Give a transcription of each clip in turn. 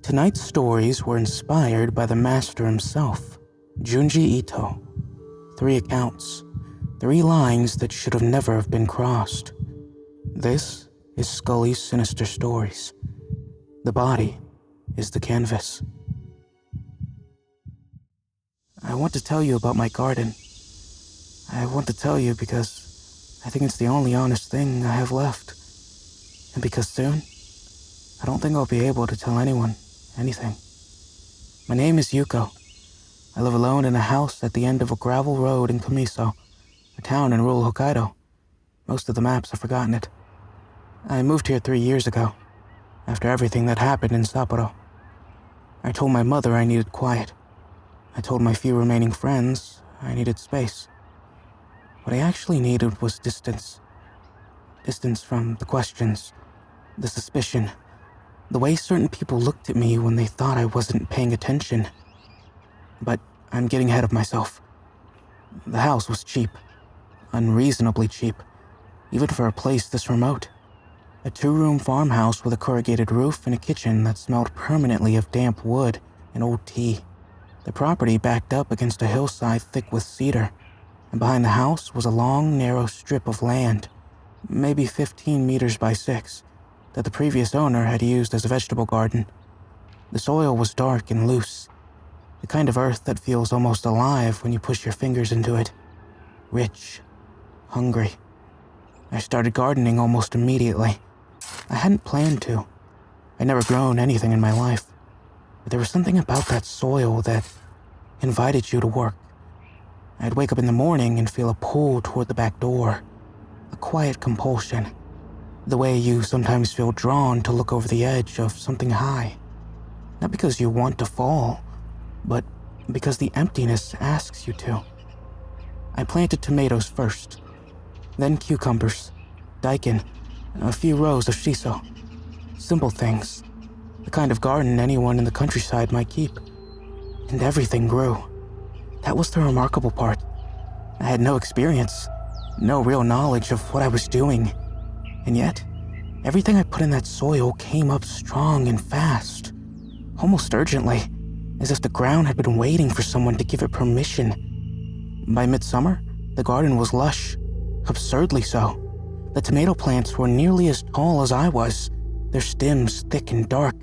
Tonight's stories were inspired by the master himself, Junji Ito. 3 accounts, 3 lines that should have never have been crossed. This is Skully Sinister Stories. The body is the canvas. I want to tell you about my garden. I want to tell you because I think it's the only honest thing I have left. And because soon, I don't think I'll be able to tell anyone anything. My name is Yuko. I live alone in a house at the end of a gravel road in Kamiso, a town in rural Hokkaido. Most of the maps have forgotten it. I moved here 3 years ago, after everything that happened in Sapporo. I told my mother I needed quiet. I told my few remaining friends I needed space. What I actually needed was distance. Distance from the questions, the suspicion, the way certain people looked at me when they thought I wasn't paying attention. But I'm getting ahead of myself. The house was cheap, unreasonably cheap, even for a place this remote. A 2-room farmhouse with a corrugated roof and a kitchen that smelled permanently of damp wood and old tea. The property backed up against a hillside thick with cedar, and behind the house was a long, narrow strip of land, maybe 15 meters by 6, that the previous owner had used as a vegetable garden. The soil was dark and loose, the kind of earth that feels almost alive when you push your fingers into it. Rich, hungry. I started gardening almost immediately. I hadn't planned to. I'd never grown anything in my life, but there was something about that soil that invited you to work. I'd wake up in the morning and feel a pull toward the back door, a quiet compulsion, the way you sometimes feel drawn to look over the edge of something high. Not because you want to fall, but because the emptiness asks you to. I planted tomatoes first, then cucumbers, daikon, a few rows of shiso. Simple things, the kind of garden anyone in the countryside might keep. And everything grew. That was the remarkable part. I had no experience, no real knowledge of what I was doing. And yet, everything I put in that soil came up strong and fast, almost urgently, as if the ground had been waiting for someone to give it permission. By midsummer, the garden was lush, absurdly so. The tomato plants were nearly as tall as I was, their stems thick and dark,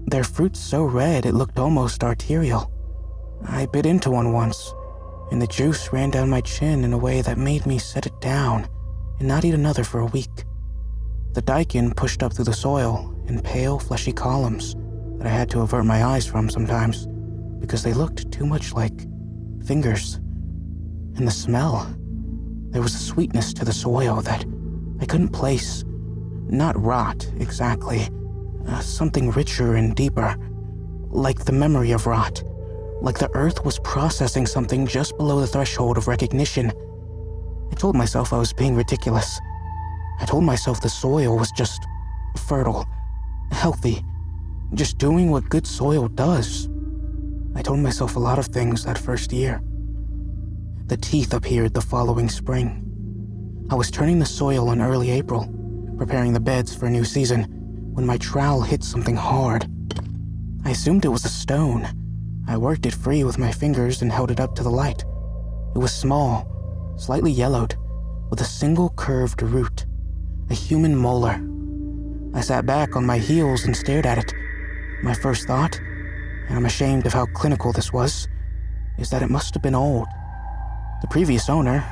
their fruits so red it looked almost arterial. I bit into one once, and the juice ran down my chin in a way that made me set it down and not eat another for a week. The daikon pushed up through the soil in pale, fleshy columns that I had to avert my eyes from sometimes because they looked too much like fingers. And the smell, there was a sweetness to the soil that I couldn't place. Not rot, exactly. Something richer and deeper, like the memory of rot, like the earth was processing something just below the threshold of recognition. I told myself I was being ridiculous. I told myself the soil was just fertile, healthy, just doing what good soil does. I told myself a lot of things that first year. The teeth appeared the following spring. I was turning the soil in early April, preparing the beds for a new season, when my trowel hit something hard. I assumed it was a stone. I worked it free with my fingers and held it up to the light. It was small, slightly yellowed, with a single curved root, a human molar. I sat back on my heels and stared at it. My first thought, and I'm ashamed of how clinical this was, is that it must have been old. The previous owner,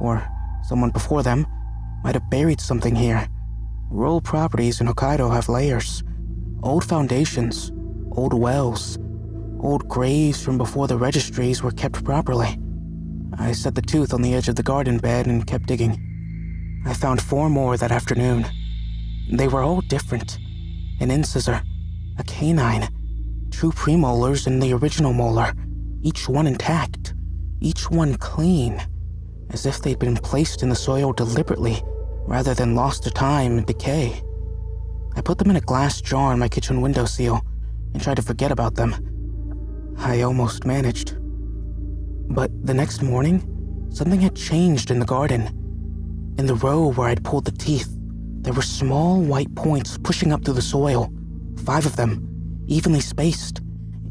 or someone before them, might have buried something here. Rural properties in Hokkaido have layers. Old foundations, old wells, old graves from before the registries were kept properly. I set the tooth on the edge of the garden bed and kept digging. I found 4 more that afternoon. They were all different. An incisor, a canine, 2 premolars and the original molar, each one intact, each one clean, as if they'd been placed in the soil deliberately rather than lost to time and decay. I put them in a glass jar on my kitchen windowsill and tried to forget about them. I almost managed. But the next morning, something had changed in the garden. In the row where I'd pulled the teeth, there were small white points pushing up through the soil, 5 of them, evenly spaced,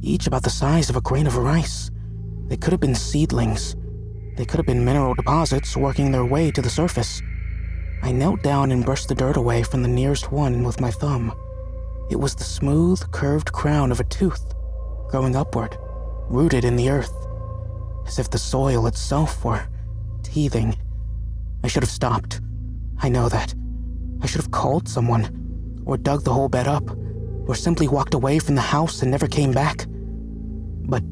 each about the size of a grain of rice. They could have been seedlings. They could have been mineral deposits working their way to the surface. I knelt down and brushed the dirt away from the nearest one with my thumb. It was the smooth, curved crown of a tooth, growing upward, rooted in the earth, as if the soil itself were teething. I should have stopped. I know that. I should have called someone, or dug the whole bed up, or simply walked away from the house and never came back. But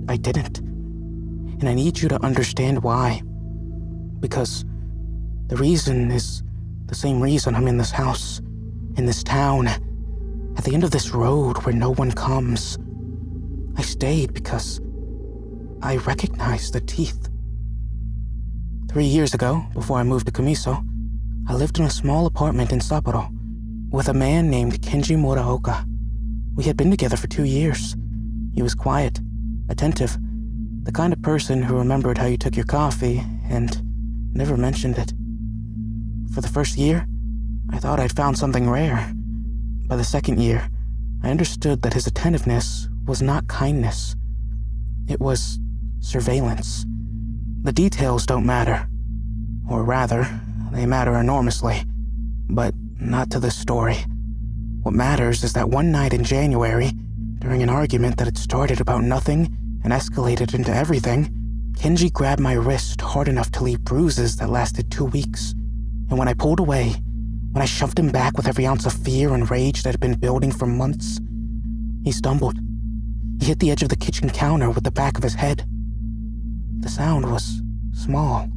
I didn't. And I need you to understand why. Because the reason is the same reason I'm in this house, in this town, at the end of this road where no one comes. I stayed because I recognized the teeth. 3 years ago, before I moved to Kamiso, I lived in a small apartment in Sapporo with a man named Kenji Muraoka. We had been together for 2 years. He was quiet, attentive, the kind of person who remembered how you took your coffee and never mentioned it. For the first year, I thought I'd found something rare. By the second year, I understood that his attentiveness was not kindness. It was surveillance. The details don't matter. Or rather, they matter enormously, but not to this story. What matters is that one night in January, during an argument that had started about nothing and escalated into everything, Kenji grabbed my wrist hard enough to leave bruises that lasted 2 weeks. And when I pulled away, when I shoved him back with every ounce of fear and rage that had been building for months, he stumbled. He hit the edge of the kitchen counter with the back of his head. The sound was small.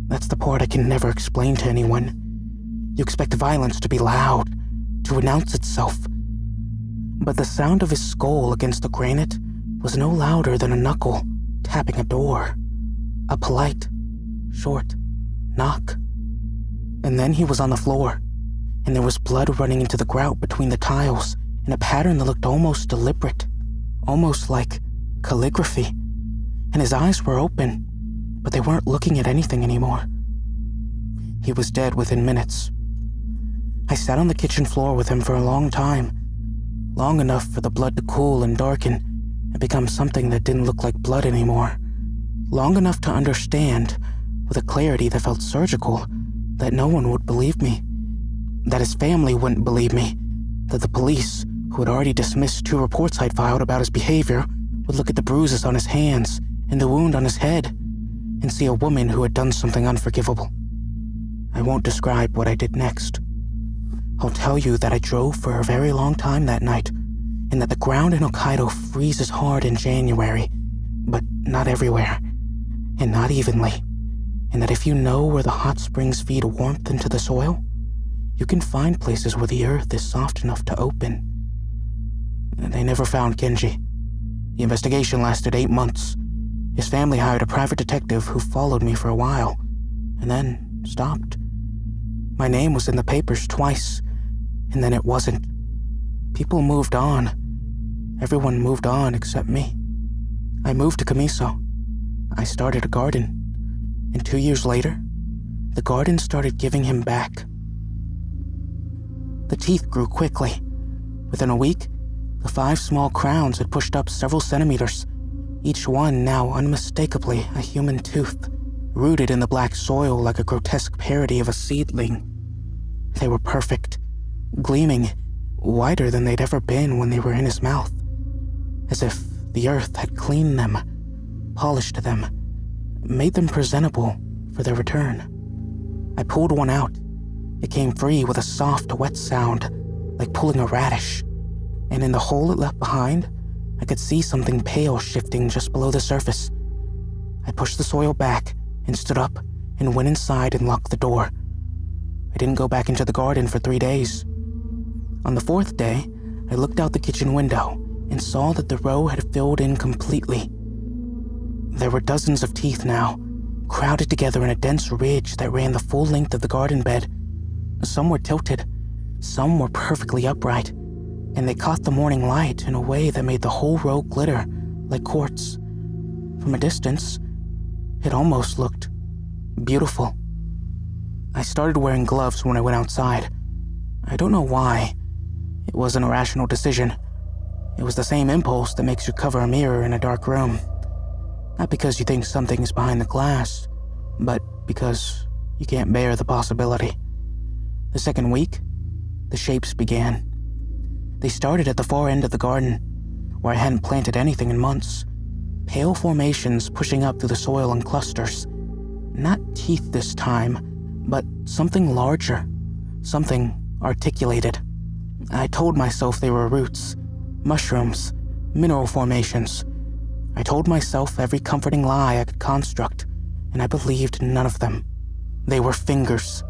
That's the part I can never explain to anyone. You expect violence to be loud, to announce itself. But the sound of his skull against the granite was no louder than a knuckle tapping a door. A polite, short knock. And then he was on the floor, and there was blood running into the grout between the tiles in a pattern that looked almost deliberate, almost like calligraphy. And his eyes were open, but they weren't looking at anything anymore. He was dead within minutes. I sat on the kitchen floor with him for a long time, long enough for the blood to cool and darken and become something that didn't look like blood anymore, long enough to understand, with a clarity that felt surgical, that no one would believe me, that his family wouldn't believe me, that the police, who had already dismissed 2 reports I'd filed about his behavior, would look at the bruises on his hands and the wound on his head and see a woman who had done something unforgivable. I won't describe what I did next. I'll tell you that I drove for a very long time that night, and that the ground in Hokkaido freezes hard in January, but not everywhere, and not evenly, and that if you know where the hot springs feed warmth into the soil, you can find places where the earth is soft enough to open. They never found Kenji. The investigation lasted 8 months. His family hired a private detective who followed me for a while, and then stopped. My name was in the papers twice, and then it wasn't. People moved on. Everyone moved on except me. I moved to Kamiso. I started a garden. And 2 years later, the garden started giving him back. The teeth grew quickly. Within a week, the 5 small crowns had pushed up several centimeters, each one now unmistakably a human tooth, rooted in the black soil like a grotesque parody of a seedling. They were perfect, gleaming, whiter than they'd ever been when they were in his mouth, as if the earth had cleaned them, polished them, made them presentable for their return. I pulled one out. It came free with a soft, wet sound, like pulling a radish, and in the hole it left behind, I could see something pale shifting just below the surface. I pushed the soil back and stood up and went inside and locked the door. I didn't go back into the garden for 3 days. On the 4th day, I looked out the kitchen window and saw that the row had filled in completely. There were dozens of teeth now, crowded together in a dense ridge that ran the full length of the garden bed. Some were tilted, some were perfectly upright, and they caught the morning light in a way that made the whole row glitter like quartz. From a distance, it almost looked beautiful. I started wearing gloves when I went outside. I don't know why. It wasn't a rational decision. It was the same impulse that makes you cover a mirror in a dark room. Not because you think something is behind the glass, but because you can't bear the possibility. The second week, the shapes began. They started at the far end of the garden, where I hadn't planted anything in months. Pale formations pushing up through the soil in clusters. Not teeth this time, but something larger, something articulated. I told myself they were roots, mushrooms, mineral formations. I told myself every comforting lie I could construct, and I believed none of them. They were fingers,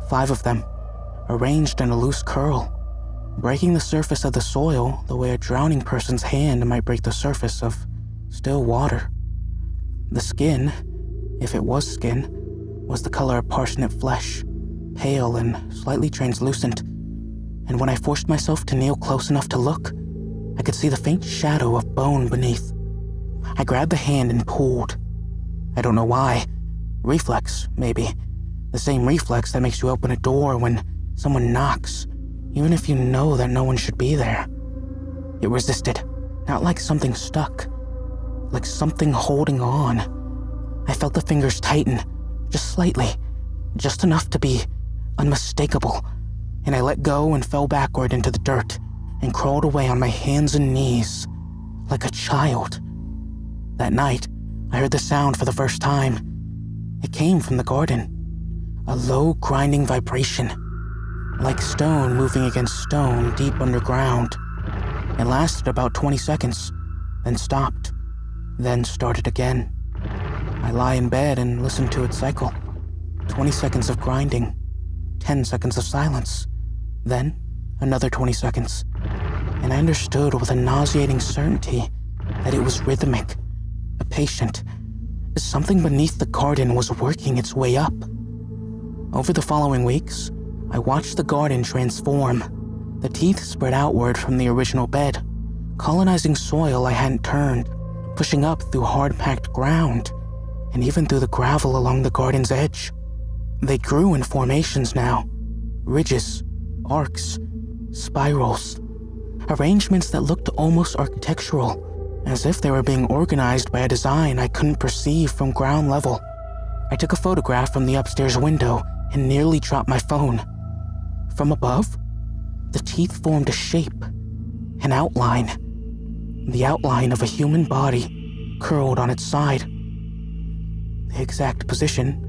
5 of them, arranged in a loose curl, breaking the surface of the soil the way a drowning person's hand might break the surface of still water. The skin, if it was skin, was the color of parsnip flesh, pale and slightly translucent, and when I forced myself to kneel close enough to look, I could see the faint shadow of bone beneath. I grabbed the hand and pulled. I don't know why. Reflex, maybe. The same reflex that makes you open a door when someone knocks, even if you know that no one should be there. It resisted, not like something stuck, like something holding on. I felt the fingers tighten, just slightly, just enough to be unmistakable, and I let go and fell backward into the dirt and crawled away on my hands and knees, like a child. That night, I heard the sound for the first time. It came from the garden, a low grinding vibration, like stone moving against stone deep underground. It lasted about 20 seconds, then stopped, then started again. I lie in bed and listen to it cycle. 20 seconds of grinding, 10 seconds of silence, then another 20 seconds. And I understood with a nauseating certainty that it was rhythmic, a patient. Something beneath the garden was working its way up. Over the following weeks, I watched the garden transform. The teeth spread outward from the original bed, colonizing soil I hadn't turned, pushing up through hard-packed ground, and even through the gravel along the garden's edge. They grew in formations now, ridges, arcs, spirals, arrangements that looked almost architectural, as if they were being organized by a design I couldn't perceive from ground level. I took a photograph from the upstairs window and nearly dropped my phone. From above, the teeth formed a shape, an outline, the outline of a human body curled on its side. The exact position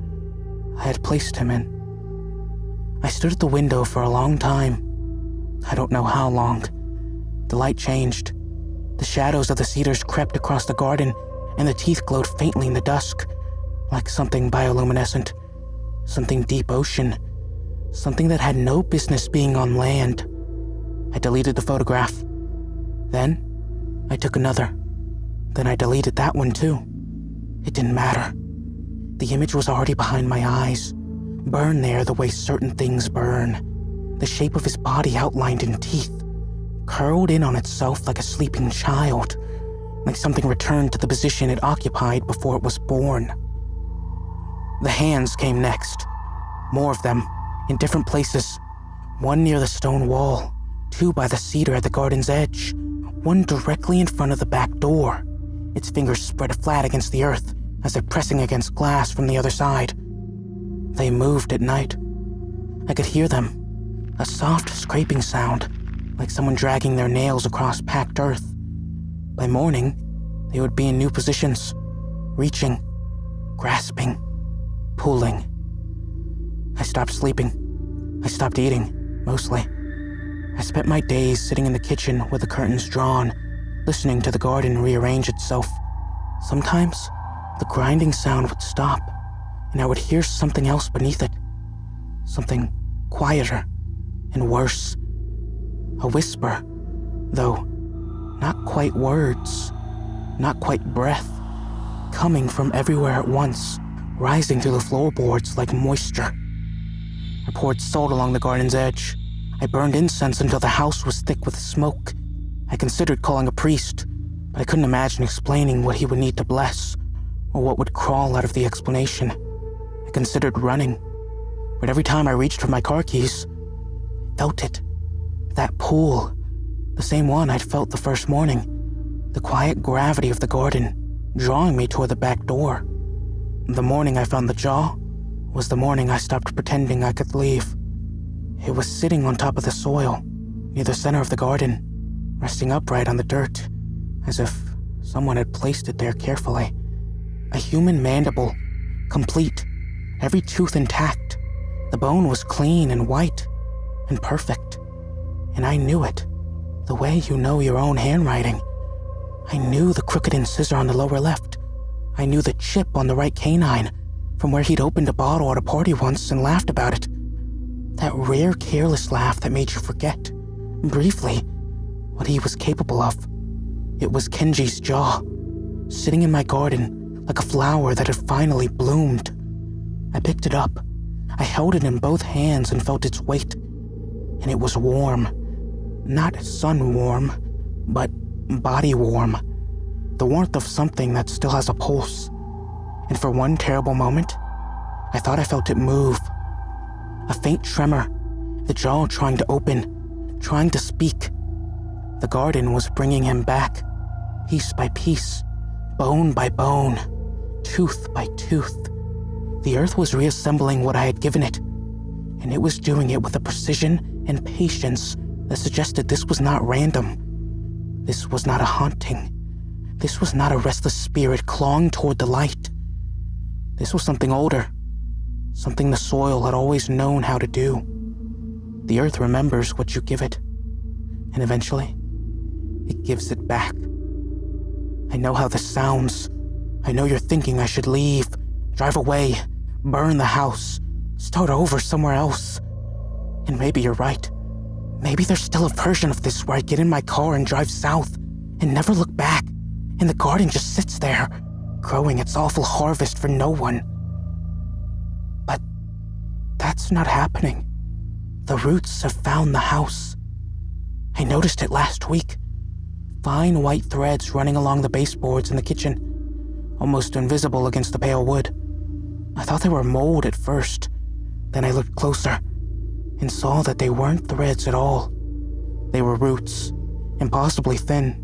I had placed him in. I stood at the window for a long time. I don't know how long. The light changed. The shadows of the cedars crept across the garden, and the teeth glowed faintly in the dusk, like something bioluminescent, something deep ocean, something that had no business being on land. I deleted the photograph. Then, I took another. Then I deleted that one too. It didn't matter. The image was already behind my eyes, burned there the way certain things burn. The shape of his body outlined in teeth, curled in on itself like a sleeping child, like something returned to the position it occupied before it was born. The hands came next, more of them, in different places. One near the stone wall, 2 by the cedar at the garden's edge, 1 directly in front of the back door, its fingers spread flat against the earth as if pressing against glass from the other side. They moved at night. I could hear them, a soft scraping sound, like someone dragging their nails across packed earth. By morning, they would be in new positions, reaching, grasping, pulling. I stopped sleeping. I stopped eating, mostly. I spent my days sitting in the kitchen with the curtains drawn, listening to the garden rearrange itself. Sometimes, the grinding sound would stop, and I would hear something else beneath it. Something quieter and worse. A whisper, though not quite words, not quite breath, coming from everywhere at once, rising through the floorboards like moisture. I poured salt along the garden's edge. I burned incense until the house was thick with smoke. I considered calling a priest, but I couldn't imagine explaining what he would need to bless, or what would crawl out of the explanation. I considered running, but every time I reached for my car keys, I felt it. That pull, The same one I'd felt the first morning. The quiet gravity of the garden, drawing me toward the back door. The morning I found the jaw was the morning I stopped pretending I could leave. It was sitting on top of the soil, near the center of the garden, resting upright on the dirt, as if someone had placed it there carefully. A human mandible, complete, every tooth intact. The bone was clean and white and perfect. And I knew it, the way you know your own handwriting. I knew the crooked incisor on the lower left. I knew the chip on the right canine, from where he'd opened a bottle at a party once and laughed about it. That rare, careless laugh that made you forget, briefly, what he was capable of. It was Kenji's jaw, sitting in my garden like a flower that had finally bloomed. I picked it up. I held it in both hands and felt its weight. And it was warm. Not sun warm, but body warm. The warmth of something that still has a pulse. And for one terrible moment, I thought I felt it move. A faint tremor, the jaw trying to open, trying to speak. The garden was bringing him back, piece by piece, bone by bone, tooth by tooth. The earth was reassembling what I had given it, and it was doing it with a precision and patience that suggested this was not random. This was not a haunting. This was not a restless spirit clawing toward the light. This was something older, something the soil had always known how to do. The earth remembers what you give it, and eventually, it gives it back. I know how this sounds. I know you're thinking I should leave, drive away, burn the house, start over somewhere else. And maybe you're right. Maybe there's still a version of this where I get in my car and drive south and never look back, and the garden just sits there, growing its awful harvest for no one. But that's not happening. The roots have found the house. I noticed it last week. Fine white threads running along the baseboards in the kitchen, almost invisible against the pale wood. I thought they were mold at first. Then I looked closer and saw that they weren't threads at all. They were roots, impossibly thin,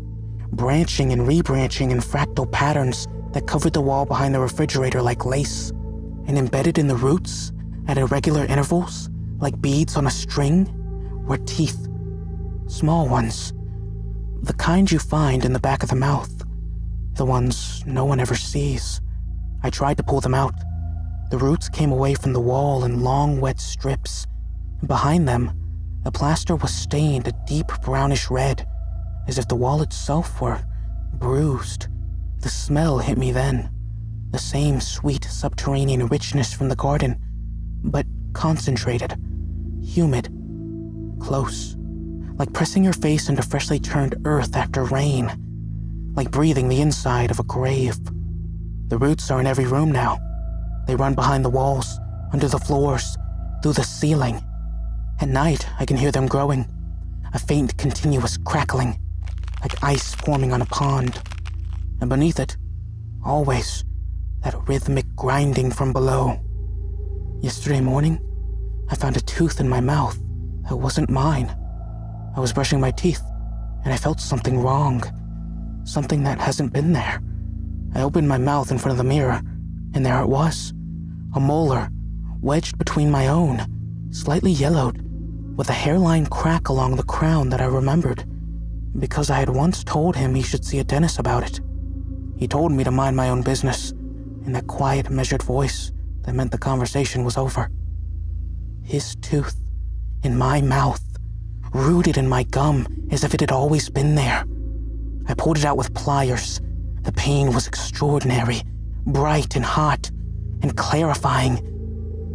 branching and rebranching in fractal patterns that covered the wall behind the refrigerator like lace. And embedded in the roots, at irregular intervals, like beads on a string, were teeth. Small ones. The kind you find in the back of the mouth. The ones no one ever sees. I tried to pull them out. The roots came away from the wall in long, wet strips. And behind them, the plaster was stained a deep brownish red, as if the wall itself were bruised. The smell hit me then. The same sweet subterranean richness from the garden, but concentrated, humid, close, like pressing your face into freshly turned earth after rain, like breathing the inside of a grave. The roots are in every room now. They run behind the walls, under the floors, through the ceiling. At night, I can hear them growing, a faint continuous crackling, like ice forming on a pond. And beneath it, always, that rhythmic grinding from below. Yesterday morning, I found a tooth in my mouth that wasn't mine. I was brushing my teeth, and I felt something wrong, something that hasn't been there. I opened my mouth in front of the mirror, and there it was, a molar, wedged between my own, slightly yellowed, with a hairline crack along the crown that I remembered, because I had once told him he should see a dentist about it. He told me to mind my own business, in that quiet, measured voice that meant the conversation was over. His tooth, in my mouth, rooted in my gum as if it had always been there. I pulled it out with pliers. The pain was extraordinary, bright and hot, and clarifying,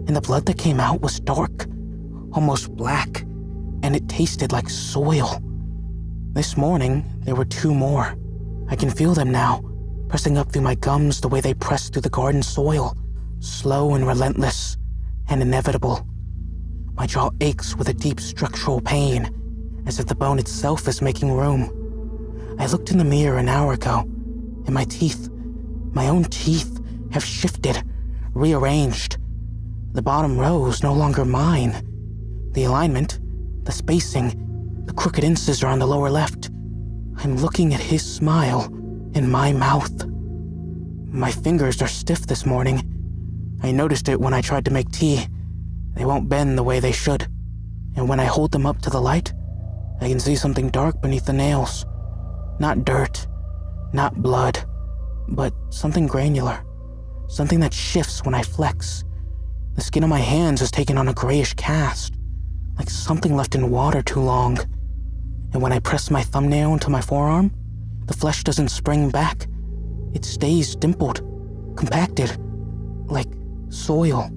and the blood that came out was dark, almost black, and it tasted like soil. This morning, there were two more. I can feel them now, pressing up through my gums the way they press through the garden soil, slow and relentless, and inevitable. My jaw aches with a deep structural pain, as if the bone itself is making room. I looked in the mirror an hour ago, and my teeth, my own teeth, have shifted, rearranged. The bottom row is no longer mine. The alignment, the spacing, the crooked incisor on the lower left. I'm looking at his smile in my mouth. My fingers are stiff this morning. I noticed it when I tried to make tea. They won't bend the way they should. And when I hold them up to the light, I can see something dark beneath the nails. Not dirt, not blood, but something granular. Something that shifts when I flex. The skin on my hands has taken on a grayish cast, like something left in water too long. And when I press my thumbnail into my forearm, the flesh doesn't spring back. It stays dimpled, compacted, like soil.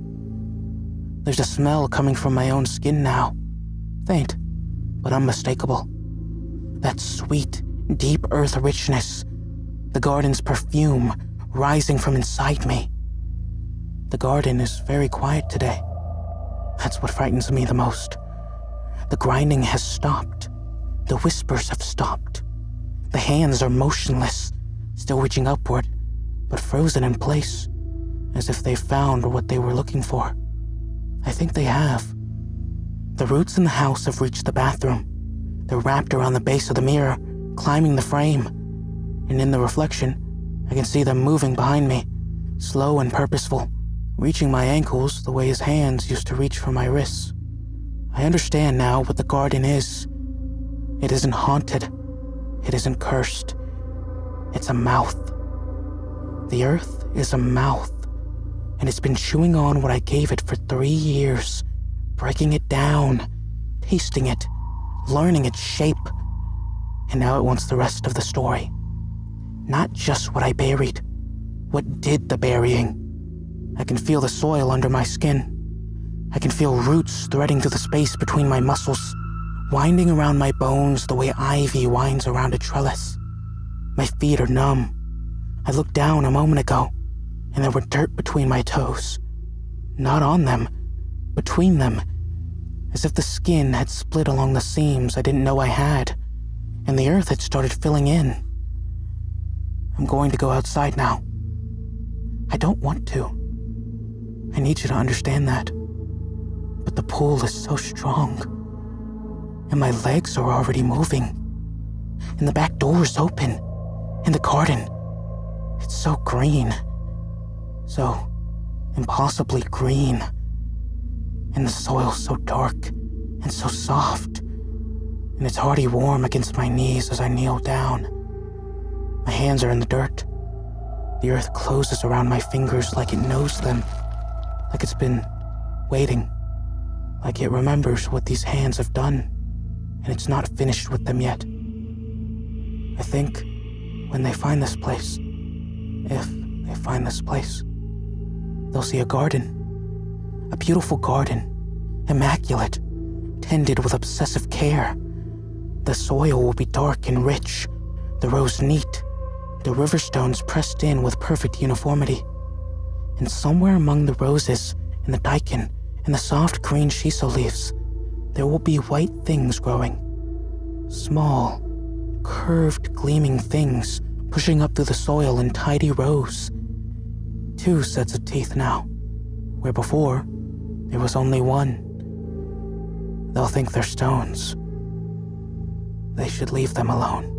There's a smell coming from my own skin now. Faint, but unmistakable. That sweet, deep earth richness. The garden's perfume rising from inside me. The garden is very quiet today. That's what frightens me the most. The grinding has stopped. The whispers have stopped. The hands are motionless, still reaching upward, but frozen in place, as if they found what they were looking for. I think they have. The roots in the house have reached the bathroom. They're wrapped around the base of the mirror, climbing the frame. And in the reflection, I can see them moving behind me, slow and purposeful, reaching my ankles the way his hands used to reach for my wrists. I understand now what the garden is. It isn't haunted. It isn't cursed. It's a mouth. The earth is a mouth, and it's been chewing on what I gave it for 3 years, breaking it down, tasting it, learning its shape. And now it wants the rest of the story. Not just what I buried, what did the burying. I can feel the soil under my skin. I can feel roots threading through the space between my muscles, winding around my bones the way ivy winds around a trellis. My feet are numb. I looked down a moment ago, and there were dirt between my toes. Not on them, between them, as if the skin had split along the seams I didn't know I had, and the earth had started filling in. I'm going to go outside now. I don't want to. I need you to understand that. But the pull is so strong, and my legs are already moving, and the back door is open, and the garden, it's so green, so impossibly green, and the soil so dark and so soft, and it's already warm against my knees as I kneel down. My hands are in the dirt. The earth closes around my fingers like it knows them, like it's been waiting, like it remembers what these hands have done, and it's not finished with them yet. I think when they find this place, if they find this place, they'll see a garden, a beautiful garden, immaculate, tended with obsessive care. The soil will be dark and rich, the rows neat, the river stones pressed in with perfect uniformity. And somewhere among the roses and the daikon and the soft green shiso leaves, there will be white things growing. Small, curved, gleaming things pushing up through the soil in tidy rows. 2 sets of teeth now, where before there was only 1. They'll think they're stones. They should leave them alone.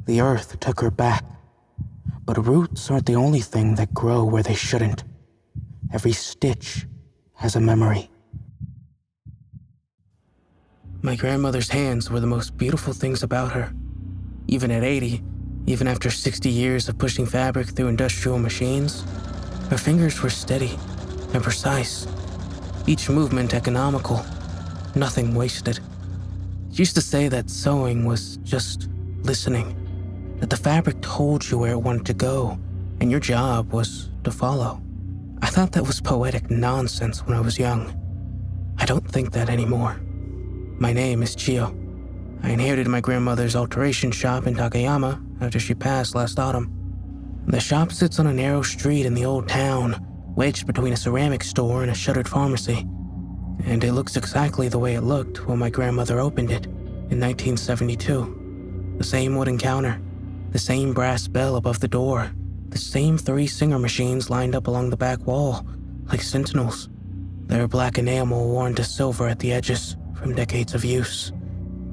The earth took her back, but roots aren't the only thing that grow where they shouldn't. Every stitch has a memory. My grandmother's hands were the most beautiful things about her. Even at 80, even after 60 years of pushing fabric through industrial machines, her fingers were steady and precise, each movement economical, nothing wasted. She used to say that sewing was just listening, that the fabric told you where it wanted to go, and your job was to follow. I thought that was poetic nonsense when I was young. I don't think that anymore. My name is Chio. I inherited my grandmother's alteration shop in Takayama after she passed last autumn. The shop sits on a narrow street in the old town, wedged between a ceramic store and a shuttered pharmacy. and it looks exactly the way it looked when my grandmother opened it in 1972. The same wooden counter, the same brass bell above the door, the same 3 Singer machines lined up along the back wall, like sentinels, their black enamel worn to silver at the edges from decades of use.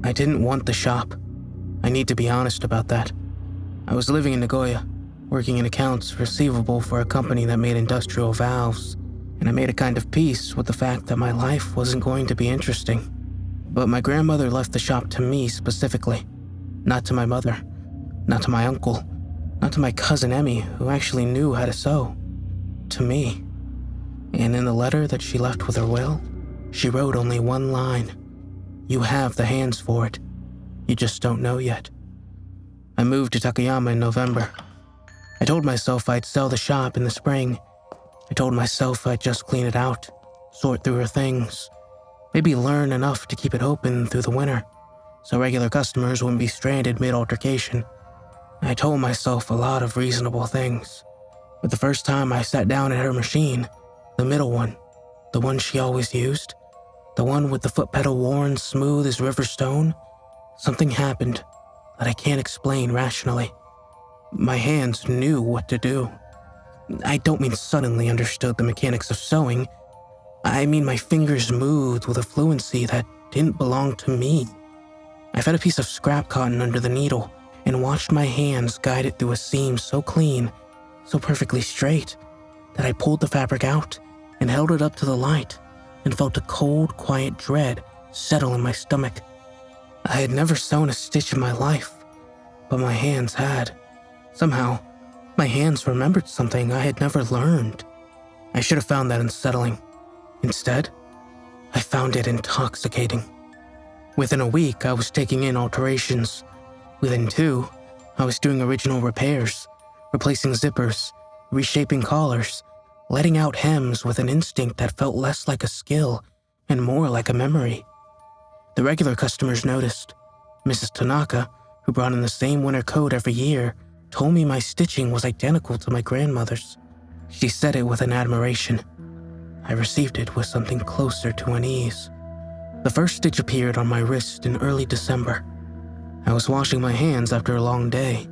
I didn't want the shop. I need to be honest about that. I was living in Nagoya, working in accounts receivable for a company that made industrial valves, and I made a kind of peace with the fact that my life wasn't going to be interesting. But my grandmother left the shop to me specifically, not to my mother, not to my uncle, not to my cousin Emmy, who actually knew how to sew. To me. And in the letter that she left with her will, she wrote only one line. You have the hands for it. You just don't know yet. I moved to Takayama in November. I told myself I'd sell the shop in the spring. I told myself I'd just clean it out, sort through her things, maybe learn enough to keep it open through the winter, so regular customers wouldn't be stranded mid-altercation. I told myself a lot of reasonable things, but the first time I sat down at her machine, the middle one, the one she always used, the one with the foot pedal worn smooth as river stone, something happened that I can't explain rationally. My hands knew what to do. I don't mean suddenly understood the mechanics of sewing. I mean my fingers moved with a fluency that didn't belong to me. I fed a piece of scrap cotton under the needle and watched my hands guide it through a seam so clean, so perfectly straight, that I pulled the fabric out and held it up to the light and felt a cold, quiet dread settle in my stomach. I had never sewn a stitch in my life, but my hands had. Somehow, my hands remembered something I had never learned. I should have found that unsettling. Instead, I found it intoxicating. Within a week, I was taking in alterations. Within 2, I was doing original repairs, replacing zippers, reshaping collars, letting out hems with an instinct that felt less like a skill and more like a memory. The regular customers noticed. Mrs. Tanaka, who brought in the same winter coat every year, told me my stitching was identical to my grandmother's. She said it with an admiration. I received it with something closer to unease. The first stitch appeared on my wrist in early December. I was washing my hands after a long day.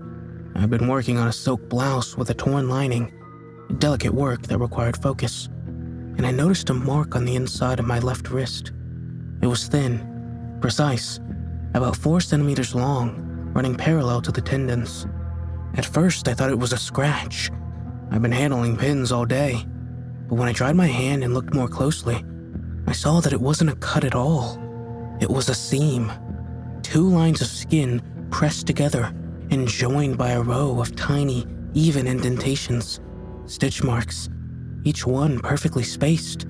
I'd been working on a silk blouse with a torn lining, delicate work that required focus, and I noticed a mark on the inside of my left wrist. It was thin, precise, about 4 centimeters long, running parallel to the tendons. At first, I thought it was a scratch. I've been handling pins all day, but when I tried my hand and looked more closely, I saw that it wasn't a cut at all. It was a seam. 2 lines of skin pressed together and joined by a row of tiny, even indentations, stitch marks, each one perfectly spaced,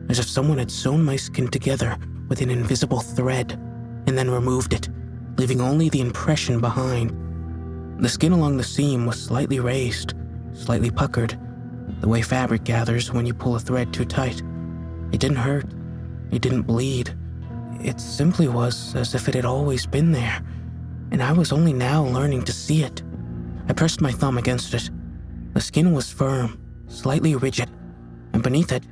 as if someone had sewn my skin together with an invisible thread and then removed it, leaving only the impression behind. The skin along the seam was slightly raised, slightly puckered, the way fabric gathers when you pull a thread too tight. It didn't hurt. It didn't bleed. It simply was as if it had always been there, and I was only now learning to see it. I pressed my thumb against it. The skin was firm, slightly rigid, and beneath it,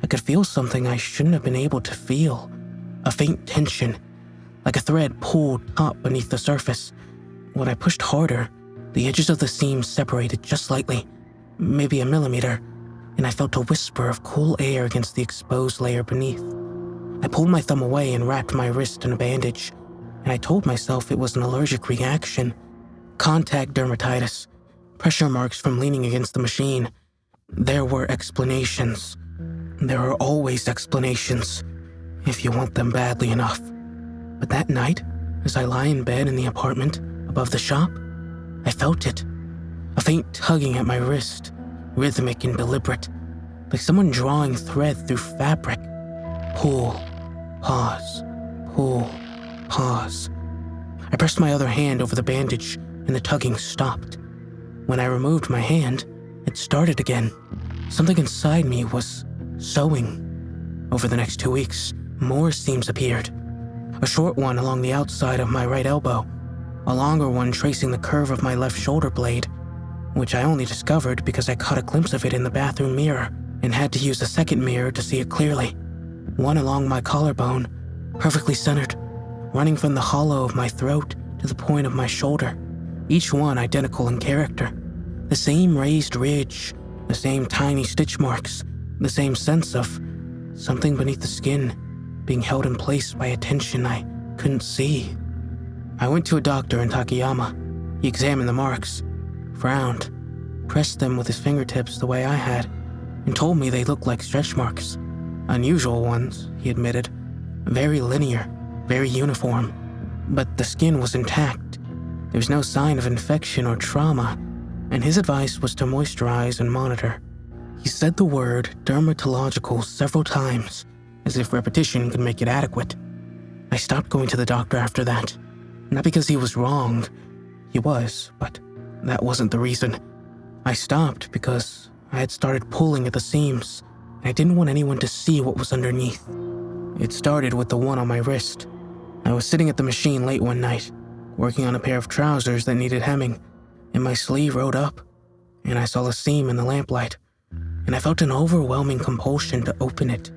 I could feel something I shouldn't have been able to feel. A faint tension, like a thread pulled taut beneath the surface. When I pushed harder, the edges of the seam separated just slightly, maybe a millimeter, and I felt a whisper of cool air against the exposed layer beneath. I pulled my thumb away and wrapped my wrist in a bandage, and I told myself it was an allergic reaction. Contact dermatitis, pressure marks from leaning against the machine. There were explanations. There are always explanations, if you want them badly enough. But that night, as I lie in bed in the apartment above the shop, I felt it. A faint tugging at my wrist, rhythmic and deliberate, like someone drawing thread through fabric. Pull, pause, pull, pause. I pressed my other hand over the bandage and the tugging stopped. When I removed my hand, it started again. Something inside me was sewing. Over the next 2 weeks, more seams appeared. A short one along the outside of my right elbow, a longer one tracing the curve of my left shoulder blade, which I only discovered because I caught a glimpse of it in the bathroom mirror and had to use a second mirror to see it clearly. one along my collarbone, perfectly centered, running from the hollow of my throat to the point of my shoulder, each one identical in character. The same raised ridge, the same tiny stitch marks, the same sense of something beneath the skin being held in place by a tension I couldn't see. I went to a doctor in Takayama. He examined the marks, frowned, pressed them with his fingertips the way I had, and told me they looked like stretch marks. Unusual ones, he admitted. Very linear, very uniform. But the skin was intact. There was no sign of infection or trauma, and his advice was to moisturize and monitor. He said the word dermatological several times, as if repetition could make it adequate. I stopped going to the doctor after that. Not because he was wrong. He was, but that wasn't the reason. I stopped because I had started pulling at the seams, and I didn't want anyone to see what was underneath. It started with the one on my wrist. I was sitting at the machine late one night, working on a pair of trousers that needed hemming, and my sleeve rode up, and I saw a seam in the lamplight, and I felt an overwhelming compulsion to open it.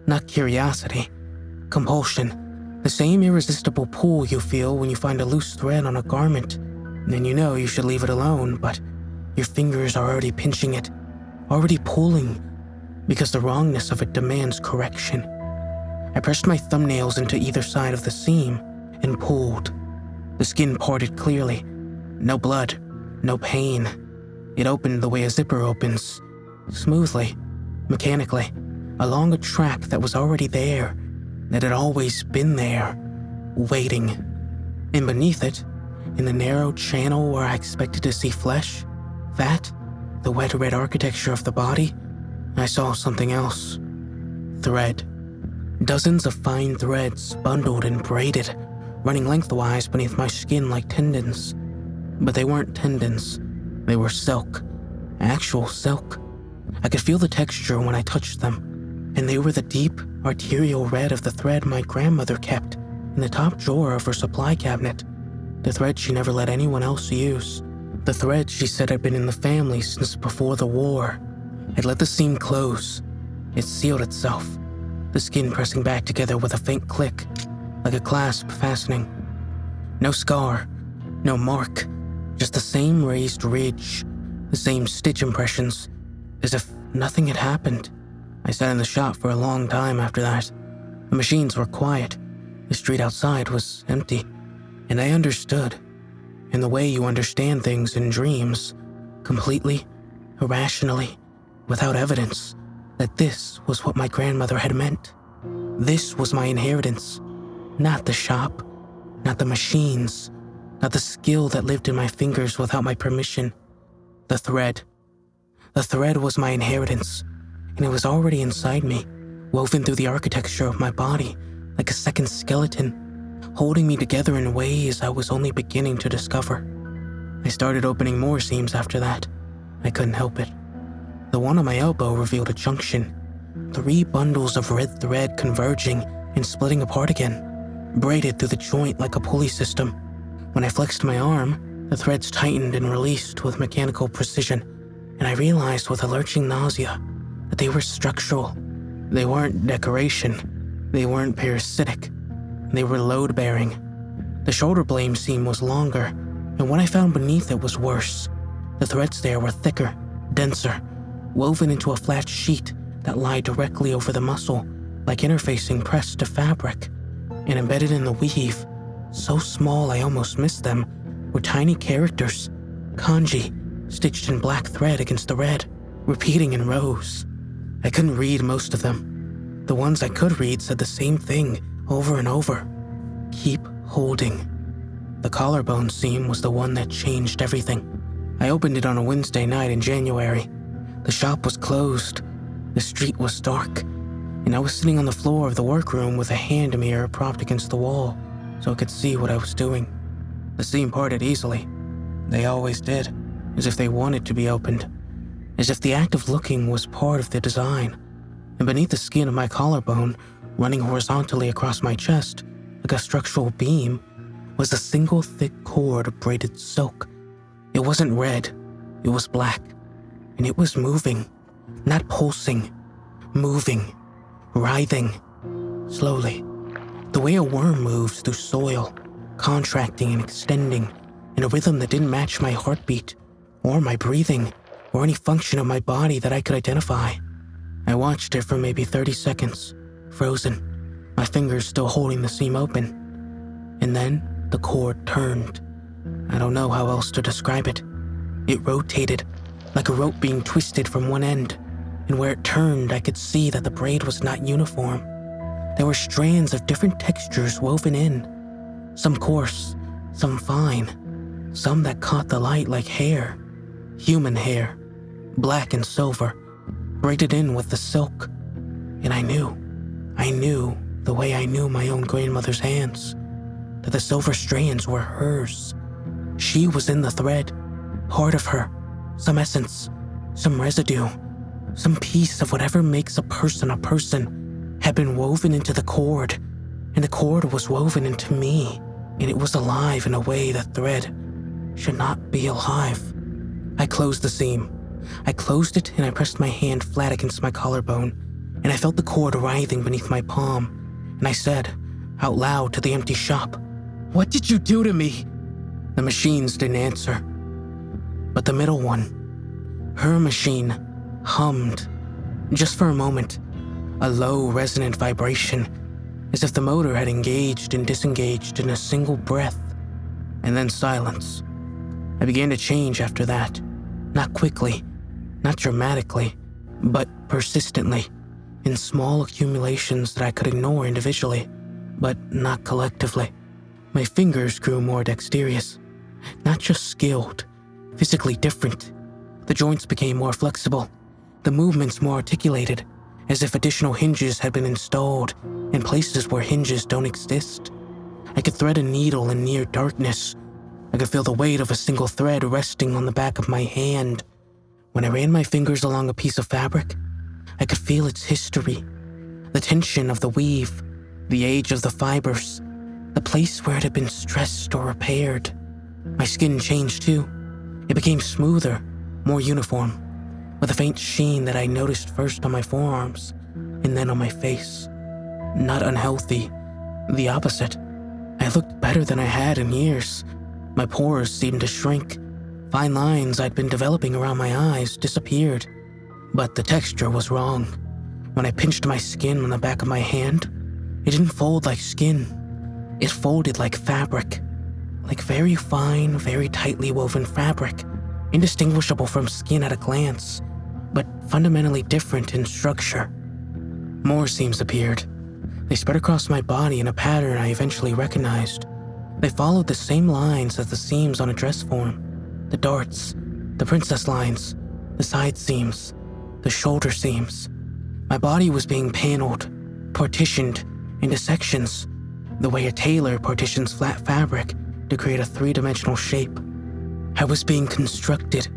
Not curiosity, compulsion. The same irresistible pull you feel when you find a loose thread on a garment, and then you know you should leave it alone, but your fingers are already pinching it, already pulling, because the wrongness of it demands correction. I pressed my thumbnails into either side of the seam and pulled. The skin parted clearly. No blood, no pain. It opened the way a zipper opens, smoothly, mechanically, along a track that was already there, that had always been there, waiting. And beneath it, in the narrow channel where I expected to see flesh, fat, the wet red architecture of the body, I saw something else. Thread. Dozens of fine threads bundled and braided, running lengthwise beneath my skin like tendons. But they weren't tendons. They were silk. Actual silk. I could feel the texture when I touched them, and they were the deep, arterial red of the thread my grandmother kept in the top drawer of her supply cabinet. The thread she never let anyone else use. The thread she said had been in the family since before the war. It let the seam close. It sealed itself, the skin pressing back together with a faint click, like a clasp fastening. No scar, no mark, just the same raised ridge, the same stitch impressions, as if nothing had happened. I sat in the shop for a long time after that. The machines were quiet. The street outside was empty, and I understood, in the way you understand things in dreams, completely, irrationally, without evidence, that this was what my grandmother had meant. This was my inheritance, not the shop, not the machines, not the skill that lived in my fingers without my permission. The thread. The thread was my inheritance, and it was already inside me, woven through the architecture of my body, like a second skeleton, holding me together in ways I was only beginning to discover. I started opening more seams after that. I couldn't help it. The one on my elbow revealed a junction, 3 bundles of red thread converging and splitting apart again, braided through the joint like a pulley system. When I flexed my arm, the threads tightened and released with mechanical precision, and I realized with a lurching nausea that they were structural. They weren't decoration. They weren't parasitic. They were load-bearing. The shoulder blade seam was longer, and what I found beneath it was worse. The threads there were thicker, denser, woven into a flat sheet that lied directly over the muscle, like interfacing pressed to fabric. And embedded in the weave, so small I almost missed them, were tiny characters, kanji, stitched in black thread against the red, repeating in rows. I couldn't read most of them. The ones I could read said the same thing over and over. Keep holding. The collarbone seam was the one that changed everything. I opened it on a Wednesday night in January. The shop was closed. The street was dark, and I was sitting on the floor of the workroom with a hand mirror propped against the wall so I could see what I was doing. The seam parted easily. They always did, as if they wanted to be opened, as if the act of looking was part of the design. And beneath the skin of my collarbone, running horizontally across my chest, like a structural beam, was a single thick cord of braided silk. It wasn't red, it was black, and it was moving, not pulsing, moving, writhing, slowly, the way a worm moves through soil, contracting and extending in a rhythm that didn't match my heartbeat, or my breathing, or any function of my body that I could identify. I watched it for maybe 30 seconds, frozen, my fingers still holding the seam open. And then the cord turned. I don't know how else to describe it. It rotated, like a rope being twisted from one end, and where it turned, I could see that the braid was not uniform. There were strands of different textures woven in, some coarse, some fine, some that caught the light like hair, human hair, black and silver, braided in with the silk. And I knew the way I knew my own grandmother's hands, that the silver strands were hers. She was in the thread, part of her, some essence, some residue, some piece of whatever makes a person had been woven into the cord, and the cord was woven into me, and it was alive in a way that thread should not be alive. I closed the seam. I closed it and I pressed my hand flat against my collarbone, and I felt the cord writhing beneath my palm, and I said, out loud to the empty shop, "What did you do to me?" The machines didn't answer. But the middle one, her machine, hummed, just for a moment, a low resonant vibration, as if the motor had engaged and disengaged in a single breath, and then silence. I began to change after that, not quickly, not dramatically, but persistently, in small accumulations that I could ignore individually, but not collectively. My fingers grew more dexterous, not just skilled, physically different. The joints became more flexible, the movements more articulated, as if additional hinges had been installed in places where hinges don't exist. I could thread a needle in near darkness. I could feel the weight of a single thread resting on the back of my hand. When I ran my fingers along a piece of fabric, I could feel its history, the tension of the weave, the age of the fibers, the place where it had been stressed or repaired. My skin changed too. It became smoother, more uniform, with a faint sheen that I noticed first on my forearms and then on my face. Not unhealthy, the opposite. I looked better than I had in years. My pores seemed to shrink. Fine lines I'd been developing around my eyes disappeared. But the texture was wrong. When I pinched my skin on the back of my hand, it didn't fold like skin. It folded like fabric. Like very fine, very tightly woven fabric, indistinguishable from skin at a glance, but fundamentally different in structure. More seams appeared. They spread across my body in a pattern I eventually recognized. They followed the same lines as the seams on a dress form. The darts, the princess lines, the side seams, the shoulder seams. My body was being paneled, partitioned into sections, the way a tailor partitions flat fabric to create a three-dimensional shape. I was being constructed,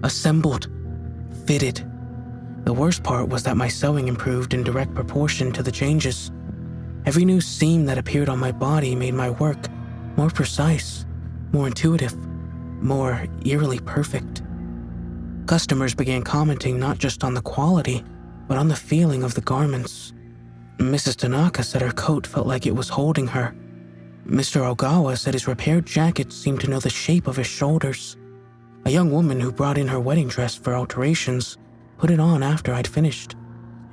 assembled, fitted. The worst part was that my sewing improved in direct proportion to the changes. Every new seam that appeared on my body made my work more precise, more intuitive, more eerily perfect. Customers began commenting not just on the quality, but on the feeling of the garments. Mrs. Tanaka said her coat felt like it was holding her. Mr. Ogawa said his repaired jacket seemed to know the shape of his shoulders. A young woman who brought in her wedding dress for alterations put it on after I'd finished,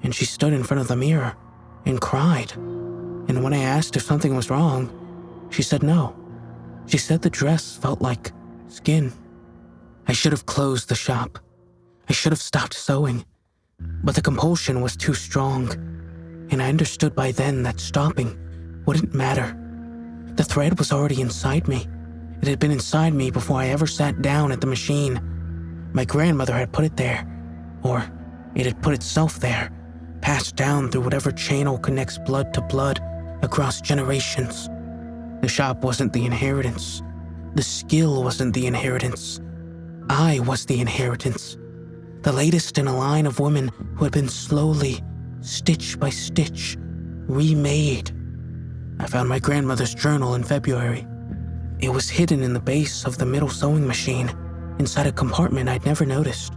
and she stood in front of the mirror and cried. And when I asked if something was wrong, she said no. She said the dress felt like skin. I should have closed the shop. I should have stopped sewing, but the compulsion was too strong, and I understood by then that stopping wouldn't matter. The thread was already inside me. It had been inside me before I ever sat down at the machine. My grandmother had put it there, or it had put itself there, passed down through whatever channel connects blood to blood across generations. The shop wasn't the inheritance. The skill wasn't the inheritance. I was the inheritance. The latest in a line of women who had been slowly, stitch by stitch, remade. I found my grandmother's journal in February. It was hidden in the base of the middle sewing machine, inside a compartment I'd never noticed.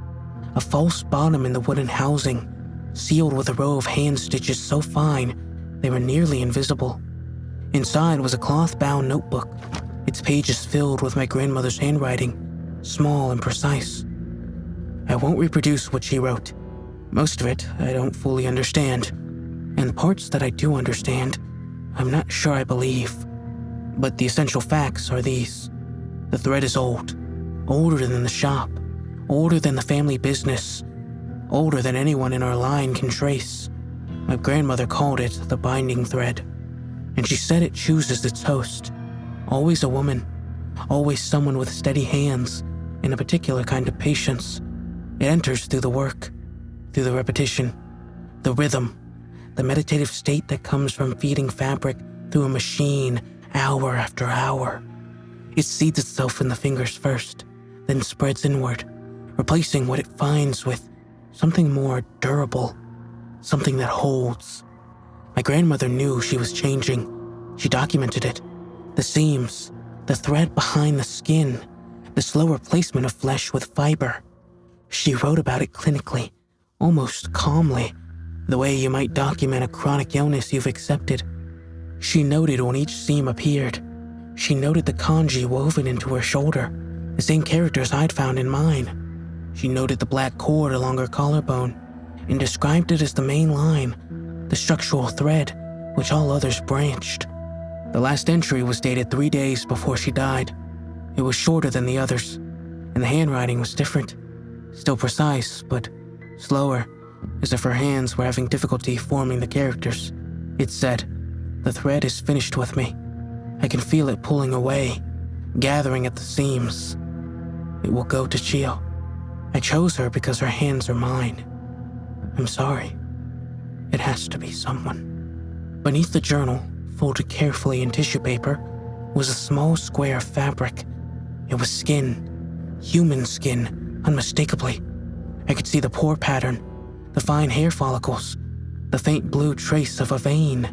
A false bottom in the wooden housing, sealed with a row of hand stitches so fine, They were nearly invisible. Inside was a cloth-bound notebook, its pages filled with my grandmother's handwriting, small and precise. I won't reproduce what she wrote. Most of it I don't fully understand, and the parts that I do understand, I'm not sure I believe. But the essential facts are these. The thread is old, older than the shop, older than the family business, older than anyone in our line can trace. My grandmother called it the binding thread, and she said it chooses its host. Always a woman, always someone with steady hands and a particular kind of patience. It enters through the work, through the repetition, the rhythm, the meditative state that comes from feeding fabric through a machine hour after hour. It seeds itself in the fingers first, then spreads inward, replacing what it finds with something more durable, something that holds. My grandmother knew she was changing. She documented it. The seams, the thread behind the skin, the slow replacement of flesh with fiber. She wrote about it clinically, almost calmly, the way you might document a chronic illness you've accepted. She noted when each seam appeared. She noted the kanji woven into her shoulder, the same characters I'd found in mine. She noted the black cord along her collarbone and described it as the main line, the structural thread, which all others branched. The last entry was dated 3 days before she died. It was shorter than the others, and the handwriting was different. Still precise, but slower, as if her hands were having difficulty forming the characters. It said, "The thread is finished with me. I can feel it pulling away, gathering at the seams. It will go to Chio. I chose her because her hands are mine. I'm sorry. It has to be someone." Beneath the journal, folded carefully in tissue paper, was a small square of fabric. It was skin, human skin, unmistakably. I could see the pore pattern, the fine hair follicles, the faint blue trace of a vein.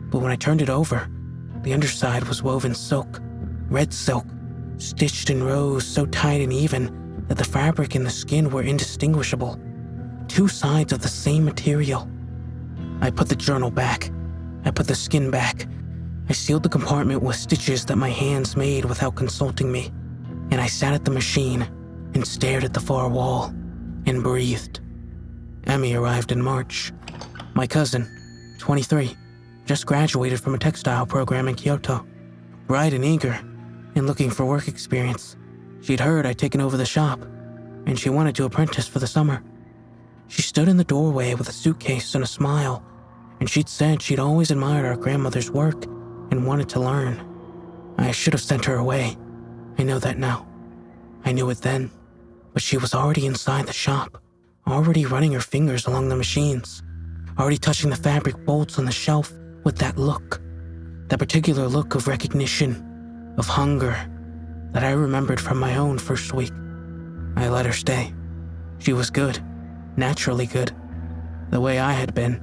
But when I turned it over, the underside was woven silk, red silk, stitched in rows so tight and even that the fabric and the skin were indistinguishable. 2 sides of the same material. I put the journal back. I put the skin back. I sealed the compartment with stitches that my hands made without consulting me, and I sat at the machine and stared at the far wall and breathed. Emmy arrived in March. My cousin, 23, just graduated from a textile program in Kyoto, bright and eager, and looking for work experience. She'd heard I'd taken over the shop, and she wanted to apprentice for the summer. She stood in the doorway with a suitcase and a smile, and she'd said she'd always admired our grandmother's work and wanted to learn. I should have sent her away. I know that now. I knew it then, but she was already inside the shop, already running her fingers along the machines, already touching the fabric bolts on the shelf with that look, that particular look of recognition, of hunger, that I remembered from my own first week. I let her stay. She was good, naturally good, the way I had been,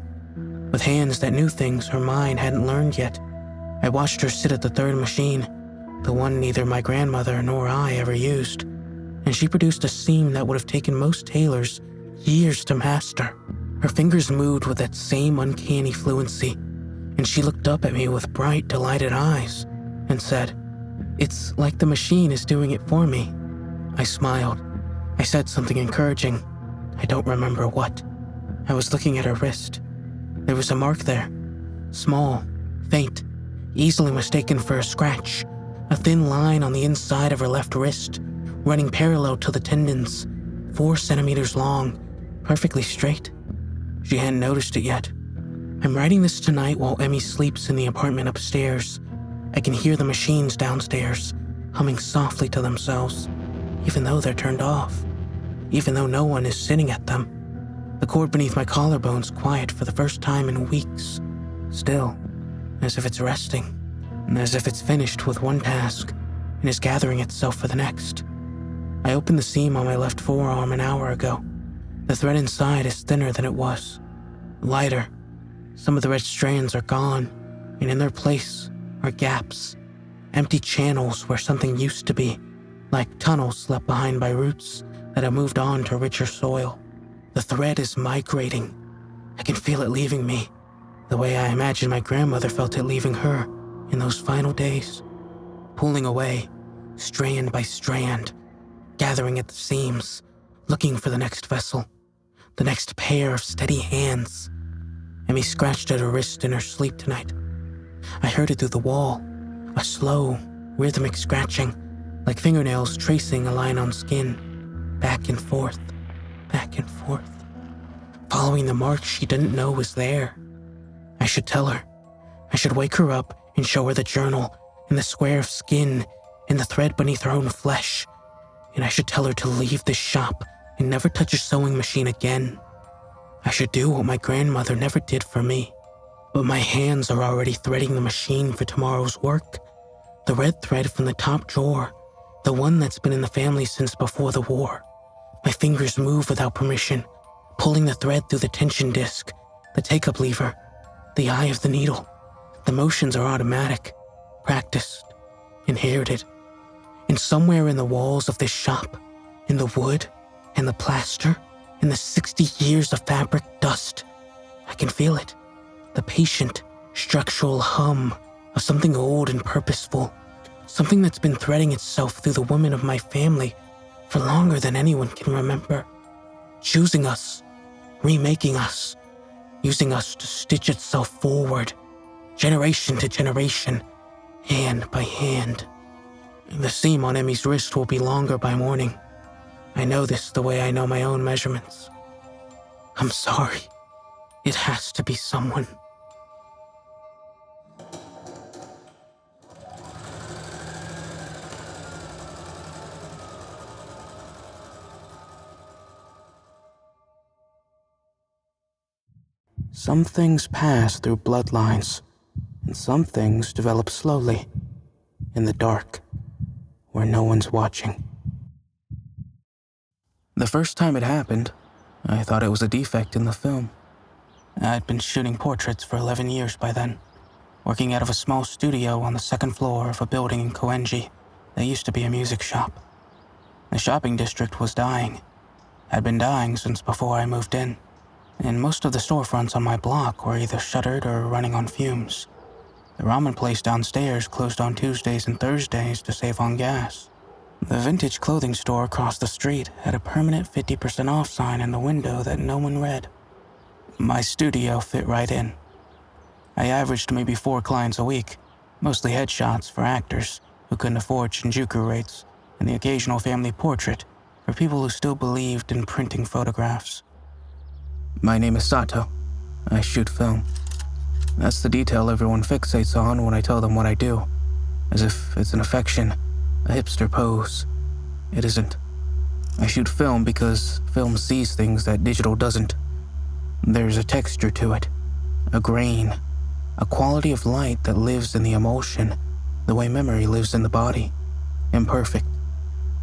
with hands that knew things her mind hadn't learned yet. I watched her sit at the third machine, the one neither my grandmother nor I ever used, and she produced a seam that would have taken most tailors years to master. Her fingers moved with that same uncanny fluency, and she looked up at me with bright, delighted eyes and said, "It's like the machine is doing it for me." I smiled. I said something encouraging. I don't remember what. I was looking at her wrist. There was a mark there, small, faint, easily mistaken for a scratch, a thin line on the inside of her left wrist, running parallel to the tendons, 4 centimeters long, perfectly straight. She hadn't noticed it yet. I'm writing this tonight while Emmy sleeps in the apartment upstairs. I can hear the machines downstairs, humming softly to themselves, even though they're turned off, even though no one is sitting at them. The cord beneath my collarbone's quiet for the first time in weeks, still, as if it's resting, and as if it's finished with one task and is gathering itself for the next. I opened the seam on my left forearm an hour ago. The thread inside is thinner than it was, lighter. Some of the red strands are gone, and in their place are gaps, empty channels where something used to be, like tunnels left behind by roots that have moved on to richer soil. The thread is migrating. I can feel it leaving me, the way I imagine my grandmother felt it leaving her in those final days, pulling away, strand by strand, gathering at the seams, looking for the next vessel, the next pair of steady hands. Emmy scratched at her wrist in her sleep tonight. I heard it through the wall, a slow, rhythmic scratching, like fingernails tracing a line on skin, back and forth, following the mark she didn't know was there. I should tell her. I should wake her up and show her the journal, and the square of skin, and the thread beneath her own flesh. And I should tell her to leave this shop and never touch a sewing machine again. I should do what my grandmother never did for me. But my hands are already threading the machine for tomorrow's work. The red thread from the top drawer, the one that's been in the family since before the war. My fingers move without permission, pulling the thread through the tension disc, the take-up lever, the eye of the needle. The motions are automatic, practiced, inherited. And somewhere in the walls of this shop, in the wood and the plaster, in the 60 years of fabric dust, I can feel it. The patient, structural hum of something old and purposeful, something that's been threading itself through the women of my family for longer than anyone can remember, choosing us, remaking us, using us to stitch itself forward, generation to generation, hand by hand. The seam on Emmy's wrist will be longer by morning. I know this the way I know my own measurements. I'm sorry. It has to be someone. Some things pass through bloodlines, and some things develop slowly, in the dark, where no one's watching. The first time it happened, I thought it was a defect in the film. I'd been shooting portraits for 11 years by then, working out of a small studio on the second floor of a building in Koenji that used to be a music shop. The shopping district was dying, had been dying since before I moved in, and most of the storefronts on my block were either shuttered or running on fumes. The ramen place downstairs closed on Tuesdays and Thursdays to save on gas. The vintage clothing store across the street had a permanent 50% off sign in the window that no one read. My studio fit right in. I averaged maybe 4 clients a week, mostly headshots for actors who couldn't afford Shinjuku rates, and the occasional family portrait for people who still believed in printing photographs. My name is Sato. I shoot film. That's the detail everyone fixates on when I tell them what I do, as if it's an affection, a hipster pose. It isn't. I shoot film because film sees things that digital doesn't. There's a texture to it, a grain, a quality of light that lives in the emulsion, the way memory lives in the body. Imperfect,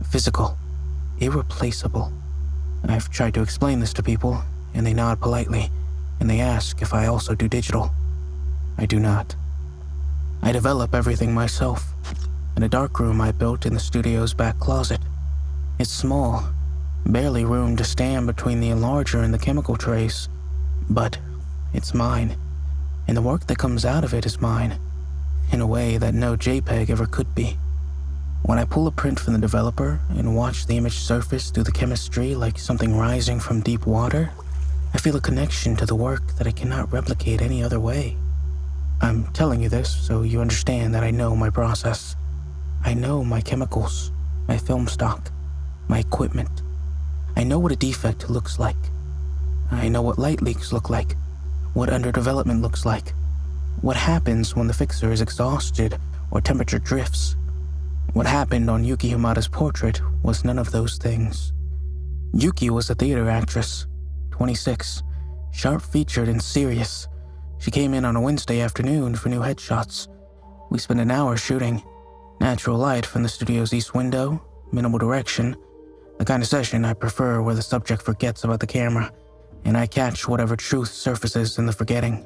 physical, irreplaceable. I've tried to explain this to people, and they nod politely, and they ask if I also do digital. I do not. I develop everything myself, in a dark room I built in the studio's back closet. It's small, barely room to stand between the enlarger and the chemical trays, but it's mine, and the work that comes out of it is mine, in a way that no JPEG ever could be. When I pull a print from the developer and watch the image surface through the chemistry like something rising from deep water, I feel a connection to the work that I cannot replicate any other way. I'm telling you this so you understand that I know my process. I know my chemicals, my film stock, my equipment. I know what a defect looks like. I know what light leaks look like, what underdevelopment looks like, what happens when the fixer is exhausted or temperature drifts. What happened on Yuki Hamada's portrait was none of those things. Yuki was a theater actress, 26, sharp-featured and serious. She came in on a Wednesday afternoon for new headshots. We spent an hour shooting. Natural light from the studio's east window, minimal direction, the kind of session I prefer where the subject forgets about the camera, and I catch whatever truth surfaces in the forgetting.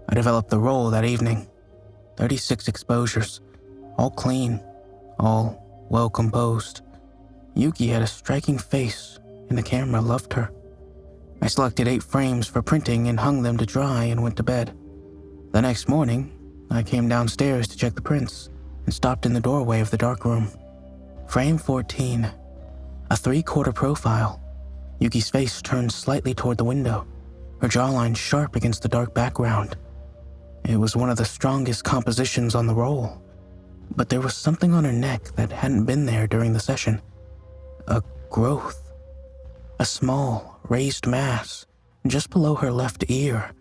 I developed the role that evening. 36 exposures, all clean, all well composed. Yuki had a striking face, and the camera loved her. I selected 8 frames for printing and hung them to dry and went to bed. The next morning, I came downstairs to check the prints and stopped in the doorway of the darkroom. Frame 14, a 3/4 profile. Yuki's face turned slightly toward the window, her jawline sharp against the dark background. It was one of the strongest compositions on the roll, but there was something on her neck that hadn't been there during the session. A growth. A small, raised mass just below her left ear,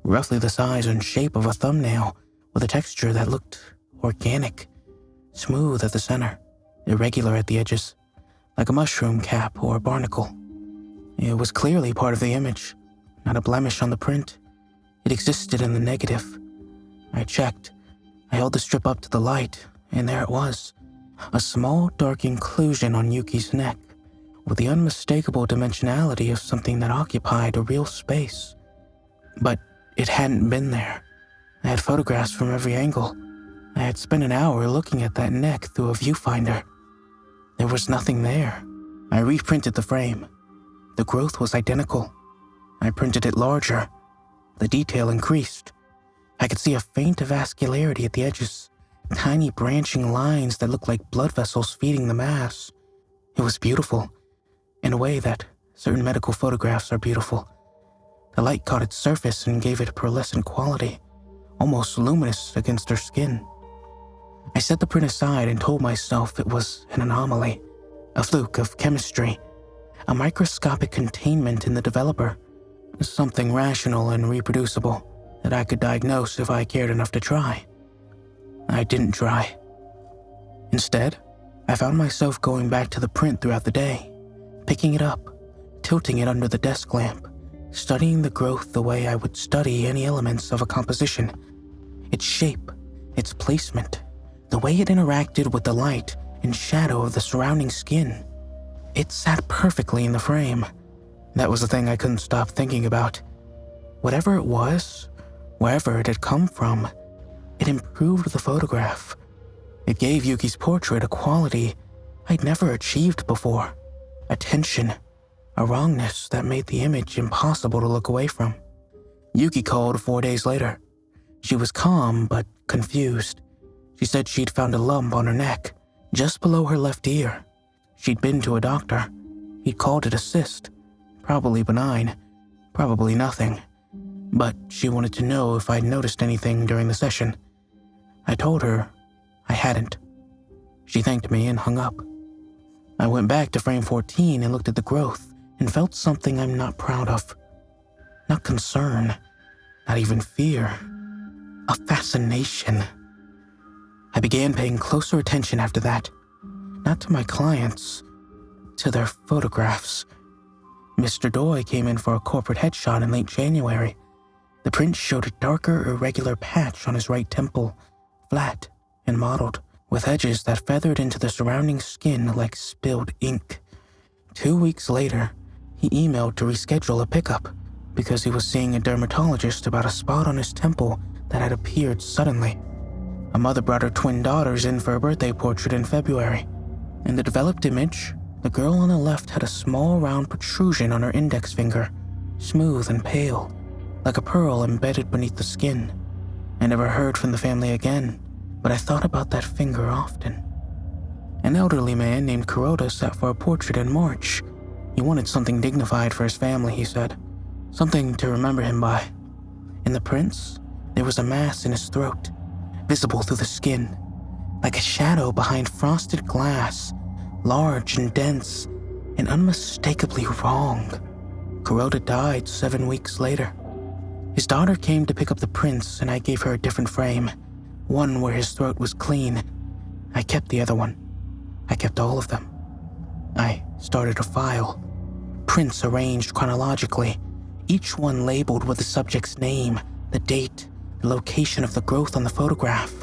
roughly the size and shape of a thumbnail, with a texture that looked organic, smooth at the center, irregular at the edges, like a mushroom cap or a barnacle. It was clearly part of the image, not a blemish on the print. It existed in the negative. I checked. I held the strip up to the light, and there it was, a small dark inclusion on Yuki's neck, with the unmistakable dimensionality of something that occupied a real space. But it hadn't been there. I had photographs from every angle. I had spent an hour looking at that neck through a viewfinder. There was nothing there. I reprinted the frame. The growth was identical. I printed it larger. The detail increased. I could see a faint vascularity at the edges, tiny branching lines that looked like blood vessels feeding the mass. It was beautiful, in a way that certain medical photographs are beautiful. The light caught its surface and gave it a pearlescent quality, almost luminous against her skin. I set the print aside and told myself it was an anomaly, a fluke of chemistry, a microscopic containment in the developer, something rational and reproducible that I could diagnose if I cared enough to try. I didn't try. Instead, I found myself going back to the print throughout the day, picking it up, tilting it under the desk lamp, studying the growth the way I would study any elements of a composition, its shape, its placement, the way it interacted with the light and shadow of the surrounding skin. It sat perfectly in the frame. That was the thing I couldn't stop thinking about. Whatever it was, wherever it had come from, it improved the photograph. It gave Yuki's portrait a quality I'd never achieved before, a tension, a wrongness that made the image impossible to look away from. Yuki called 4 days later. She was calm but confused. She said she'd found a lump on her neck, just below her left ear. She'd been to a doctor. He'd called it a cyst, probably benign, probably nothing. But she wanted to know if I'd noticed anything during the session. I told her I hadn't. She thanked me and hung up. I went back to frame 14 and looked at the growth and felt something I'm not proud of. Not concern, not even fear. A fascination. I began paying closer attention after that. Not to my clients, to their photographs. Mr. Doi came in for a corporate headshot in late January. The print showed a darker, irregular patch on his right temple, flat and mottled, with edges that feathered into the surrounding skin like spilled ink. 2 weeks later, he emailed to reschedule a pickup because he was seeing a dermatologist about a spot on his temple that had appeared suddenly. A mother brought her twin daughters in for a birthday portrait in February. In the developed image, the girl on the left had a small round protrusion on her index finger, smooth and pale, like a pearl embedded beneath the skin. I never heard from the family again, but I thought about that finger often. An elderly man named Kuroda sat for a portrait in March. He wanted something dignified for his family, he said. Something to remember him by. In the prints, there was a mass in his throat, visible through the skin, like a shadow behind frosted glass, large and dense, and unmistakably wrong. Kuroda died 7 weeks later. His daughter came to pick up the prints, and I gave her a different frame, one where his throat was clean. I kept the other one. I kept all of them. I started a file, prints arranged chronologically, each one labeled with the subject's name, the date, the location of the growth on the photograph,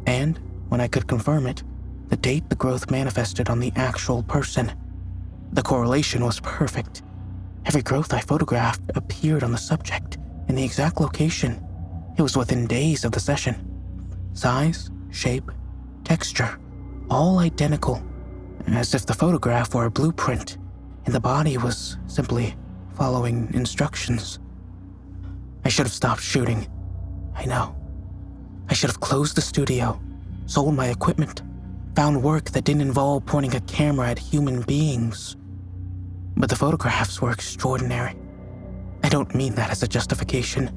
and, when I could confirm it, the date the growth manifested on the actual person. The correlation was perfect. Every growth I photographed appeared on the subject in the exact location. It was within days of the session. Size, shape, texture, all identical, as if the photograph were a blueprint and the body was simply following instructions. I should have stopped shooting. I know. I should have closed the studio, sold my equipment, found work that didn't involve pointing a camera at human beings. But the photographs were extraordinary. I don't mean that as a justification.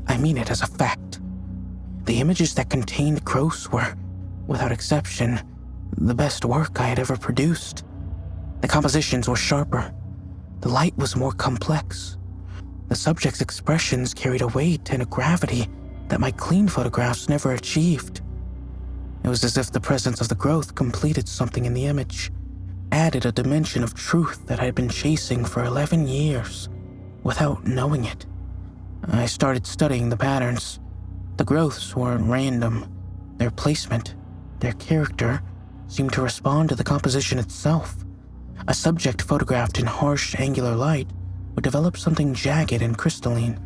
I mean it as a fact. The images that contained Gross were, without exception, the best work I had ever produced. The compositions were sharper. The light was more complex. The subject's expressions carried a weight and a gravity that my clean photographs never achieved. It was as if the presence of the growth completed something in the image, added a dimension of truth that I had been chasing for 11 years, without knowing it. I started studying the patterns. The growths weren't random. Their placement, their character, seemed to respond to the composition itself. A subject photographed in harsh, angular light would develop something jagged and crystalline.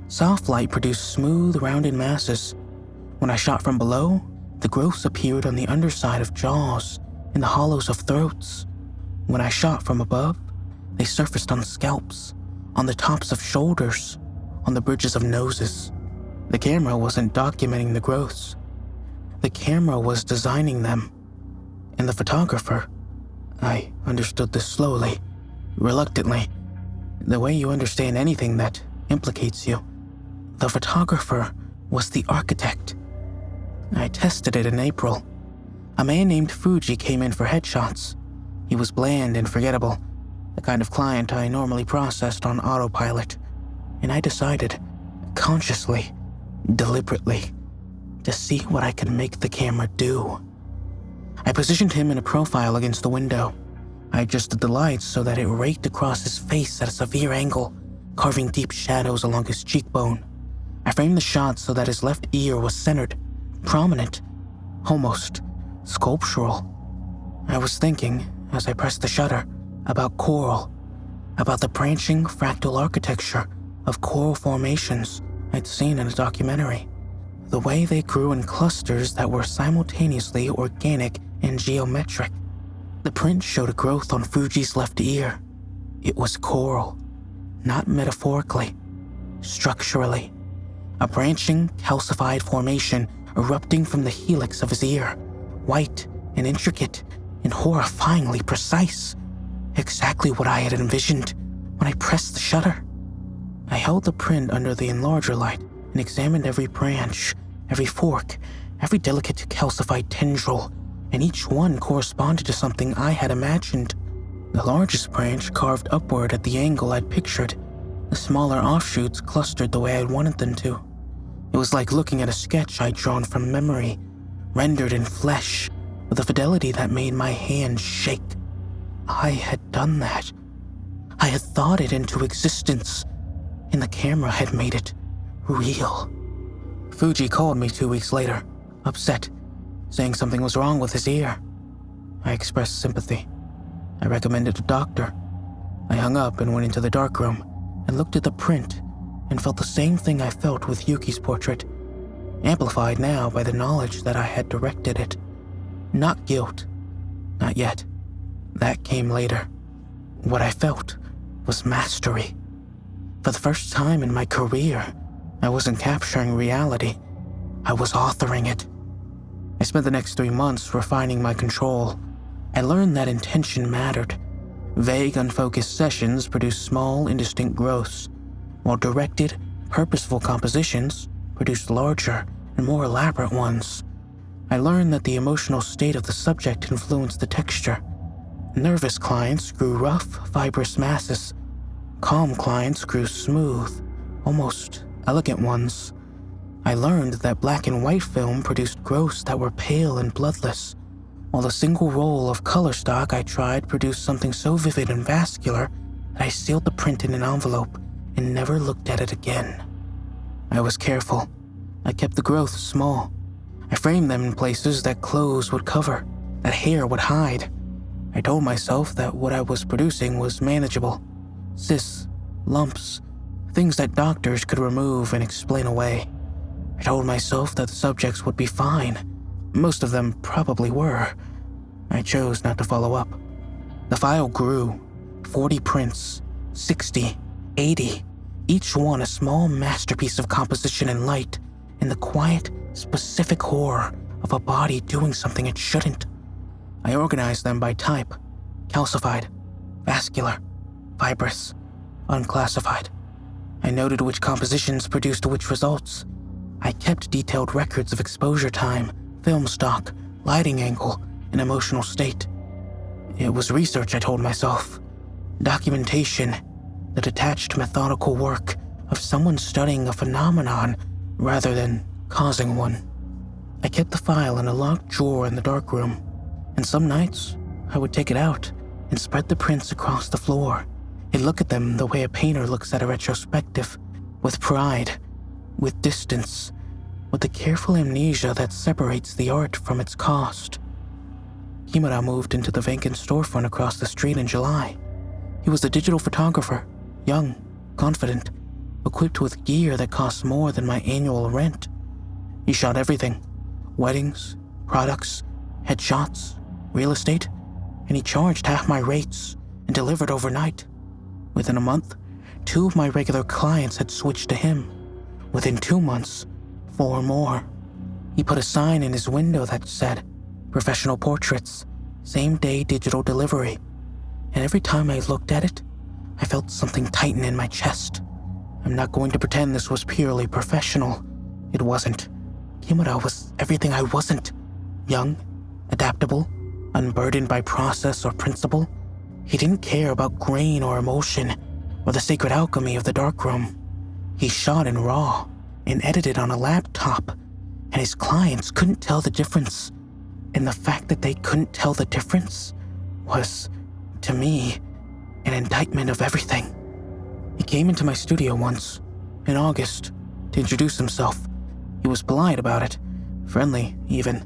Soft light produced smooth, rounded masses. When I shot from below, the growths appeared on the underside of jaws, in the hollows of throats. When I shot from above, they surfaced on scalps, on the tops of shoulders, on the bridges of noses. The camera wasn't documenting the growths. The camera was designing them. And the photographer, I understood this slowly, reluctantly, the way you understand anything that implicates you. The photographer was the architect. I tested it in April. A man named Fuji came in for headshots. He was bland and forgettable, the kind of client I normally processed on autopilot. And I decided, consciously, deliberately, to see what I could make the camera do. I positioned him in a profile against the window. I adjusted the lights so that it raked across his face at a severe angle, carving deep shadows along his cheekbone. I framed the shot so that his left ear was centered, prominent, almost sculptural. I was thinking, as I pressed the shutter, about coral, about the branching fractal architecture of coral formations I'd seen in a documentary. The way they grew in clusters that were simultaneously organic and geometric. The print showed a growth on Fuji's left ear. It was coral, not metaphorically, structurally. A branching, calcified formation erupting from the helix of his ear, white and intricate and horrifyingly precise. Exactly what I had envisioned when I pressed the shutter. I held the print under the enlarger light and examined every branch, every fork, every delicate calcified tendril, and each one corresponded to something I had imagined. The largest branch carved upward at the angle I'd pictured. The smaller offshoots clustered the way I'd wanted them to. It was like looking at a sketch I'd drawn from memory, rendered in flesh, with a fidelity that made my hand shake. I had done that. I had thought it into existence, and the camera had made it real. Fuji called me 2 weeks later, upset, saying something was wrong with his ear. I expressed sympathy. I recommended a doctor. I hung up and went into the darkroom and looked at the print and felt the same thing I felt with Yuki's portrait, amplified now by the knowledge that I had directed it. Not guilt. Not yet. That came later. What I felt was mastery. For the first time in my career, I wasn't capturing reality. I was authoring it. I spent the next 3 months refining my control. I learned that intention mattered. Vague, unfocused sessions produced small, indistinct growths, while directed, purposeful compositions produced larger and more elaborate ones. I learned that the emotional state of the subject influenced the texture. Nervous clients grew rough, fibrous masses. Calm clients grew smooth, almost elegant ones. I learned that black and white film produced growths that were pale and bloodless, while the single roll of color stock I tried produced something so vivid and vascular that I sealed the print in an envelope and never looked at it again. I was careful. I kept the growths small. I framed them in places that clothes would cover, that hair would hide. I told myself that what I was producing was manageable. Cysts, lumps, things that doctors could remove and explain away. I told myself that the subjects would be fine. Most of them probably were. I chose not to follow up. The file grew. 40 prints, 60, 80, each one a small masterpiece of composition and light in the quiet, specific horror of a body doing something it shouldn't. I organized them by type: calcified, vascular, fibrous, unclassified. I noted which compositions produced which results. I kept detailed records of exposure time, film stock, lighting angle, and emotional state. It was research, I told myself. Documentation, the detached methodical work of someone studying a phenomenon rather than causing one. I kept the file in a locked drawer in the darkroom, and some nights I would take it out and spread the prints across the floor and look at them the way a painter looks at a retrospective, with pride, with distance, with the careful amnesia that separates the art from its cost. Kimura moved into the vacant storefront across the street in July. He was a digital photographer, young, confident, equipped with gear that cost more than my annual rent. He shot everything: weddings, products, headshots, real estate, and he charged half my rates and delivered overnight. Within a month, 2 of my regular clients had switched to him. Within 2 months, 4 more. He put a sign in his window that said, "Professional portraits, same-day digital delivery." And every time I looked at it, I felt something tighten in my chest. I'm not going to pretend this was purely professional. It wasn't. Kimura was everything I wasn't. Young, adaptable, unburdened by process or principle. He didn't care about grain or emotion, or the sacred alchemy of the darkroom. He shot in RAW and edited on a laptop, and his clients couldn't tell the difference. And the fact that they couldn't tell the difference was, to me, an indictment of everything. He came into my studio once, in August, to introduce himself. He was polite about it, friendly even.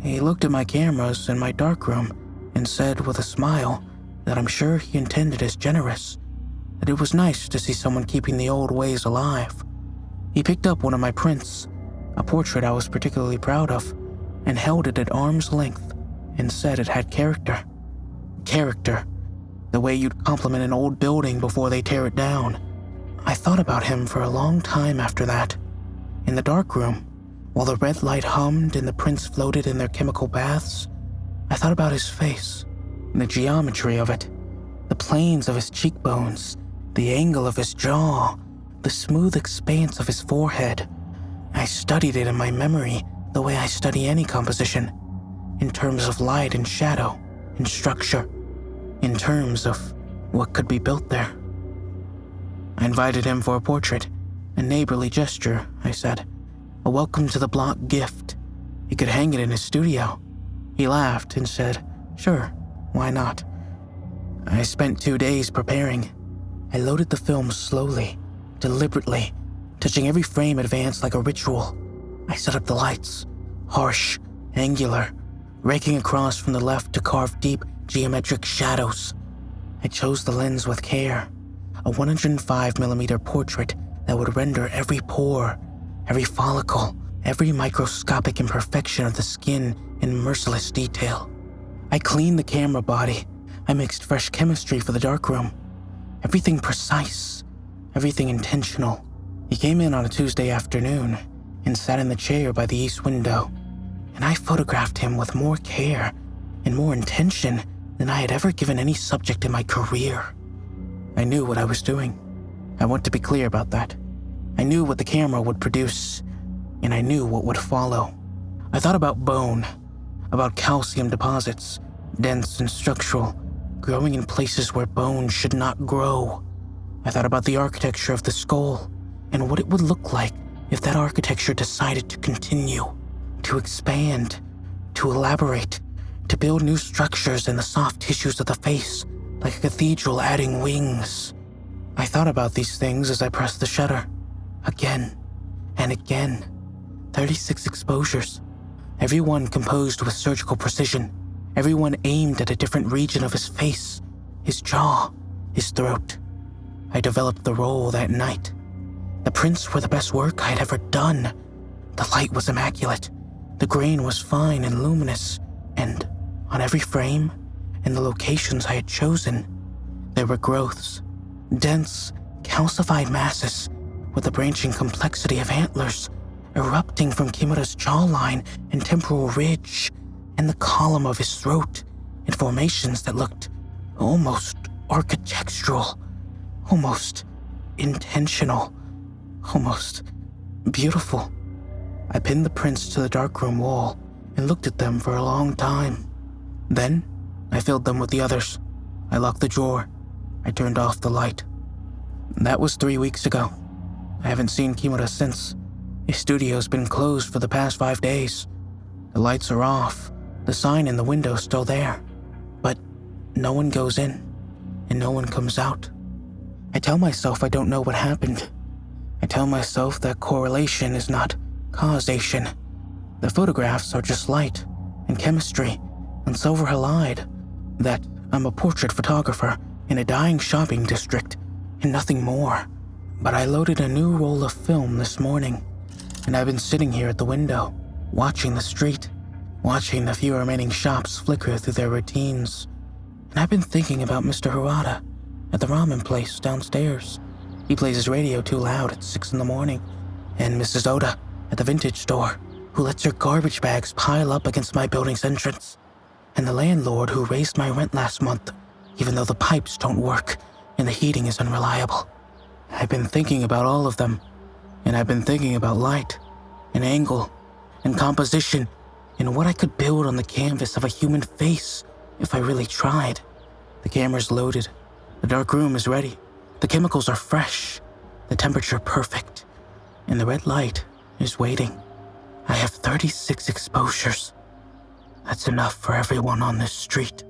He looked at my cameras in my darkroom and said with a smile that I'm sure he intended as generous, that it was nice to see someone keeping the old ways alive. He picked up one of my prints, a portrait I was particularly proud of, and held it at arm's length and said it had character. Character. The way you'd compliment an old building before they tear it down. I thought about him for a long time after that. In the darkroom, while the red light hummed and the prints floated in their chemical baths, I thought about his face, the geometry of it, the planes of his cheekbones, the angle of his jaw, the smooth expanse of his forehead. I studied it in my memory the way I study any composition, in terms of light and shadow and structure, in terms of what could be built there. I invited him for a portrait, a neighborly gesture, I said, a welcome to the block gift. He could hang it in his studio. He laughed and said, sure, why not? I spent 2 days preparing. I loaded the film slowly, deliberately, touching every frame advanced like a ritual. I set up the lights, harsh, angular, raking across from the left to carve deep, geometric shadows. I chose the lens with care, a 105mm portrait that would render every pore, every follicle, every microscopic imperfection of the skin in merciless detail. I cleaned the camera body. I mixed fresh chemistry for the darkroom. Everything precise, everything intentional. He came in on a Tuesday afternoon and sat in the chair by the east window, and I photographed him with more care and more intention than I had ever given any subject in my career. I knew what I was doing. I want to be clear about that. I knew what the camera would produce, and I knew what would follow. I thought about bone, about calcium deposits, dense and structural, growing in places where bone should not grow. I thought about the architecture of the skull, and what it would look like if that architecture decided to continue, to expand, to elaborate, to build new structures in the soft tissues of the face, like a cathedral adding wings. I thought about these things as I pressed the shutter. Again and again. 36 exposures. Every one composed with surgical precision. Every one aimed at a different region of his face, his jaw, his throat. I developed the role that night. The prints were the best work I had ever done. The light was immaculate. The grain was fine and luminous, and on every frame, and the locations I had chosen, there were growths, dense, calcified masses with the branching complexity of antlers, erupting from Kimura's jawline and temporal ridge, and the column of his throat in formations that looked almost architectural, almost intentional, almost beautiful. I pinned the prints to the darkroom wall and looked at them for a long time. Then, I filled them with the others. I locked the drawer. I turned off the light. That was 3 weeks ago. I haven't seen Kimura since. His studio's been closed for the past 5 days. The lights are off. The sign in the window's still there. But no one goes in, and no one comes out. I tell myself I don't know what happened. I tell myself that correlation is not causation. The photographs are just light and chemistry and silver halide. That I'm a portrait photographer in a dying shopping district and nothing more. But I loaded a new roll of film this morning, and I've been sitting here at the window, watching the street, watching the few remaining shops flicker through their routines. And I've been thinking about Mr. Harada at the ramen place downstairs. He plays his radio too loud at 6 in the morning. And Mrs. Oda at the vintage store, who lets her garbage bags pile up against my building's entrance. And the landlord who raised my rent last month, even though the pipes don't work and the heating is unreliable. I've been thinking about all of them, and I've been thinking about light, and angle, and composition, and what I could build on the canvas of a human face if I really tried. The camera's loaded, the dark room is ready, the chemicals are fresh, the temperature perfect, and the red light is waiting. I have 36 exposures. That's enough for everyone on this street.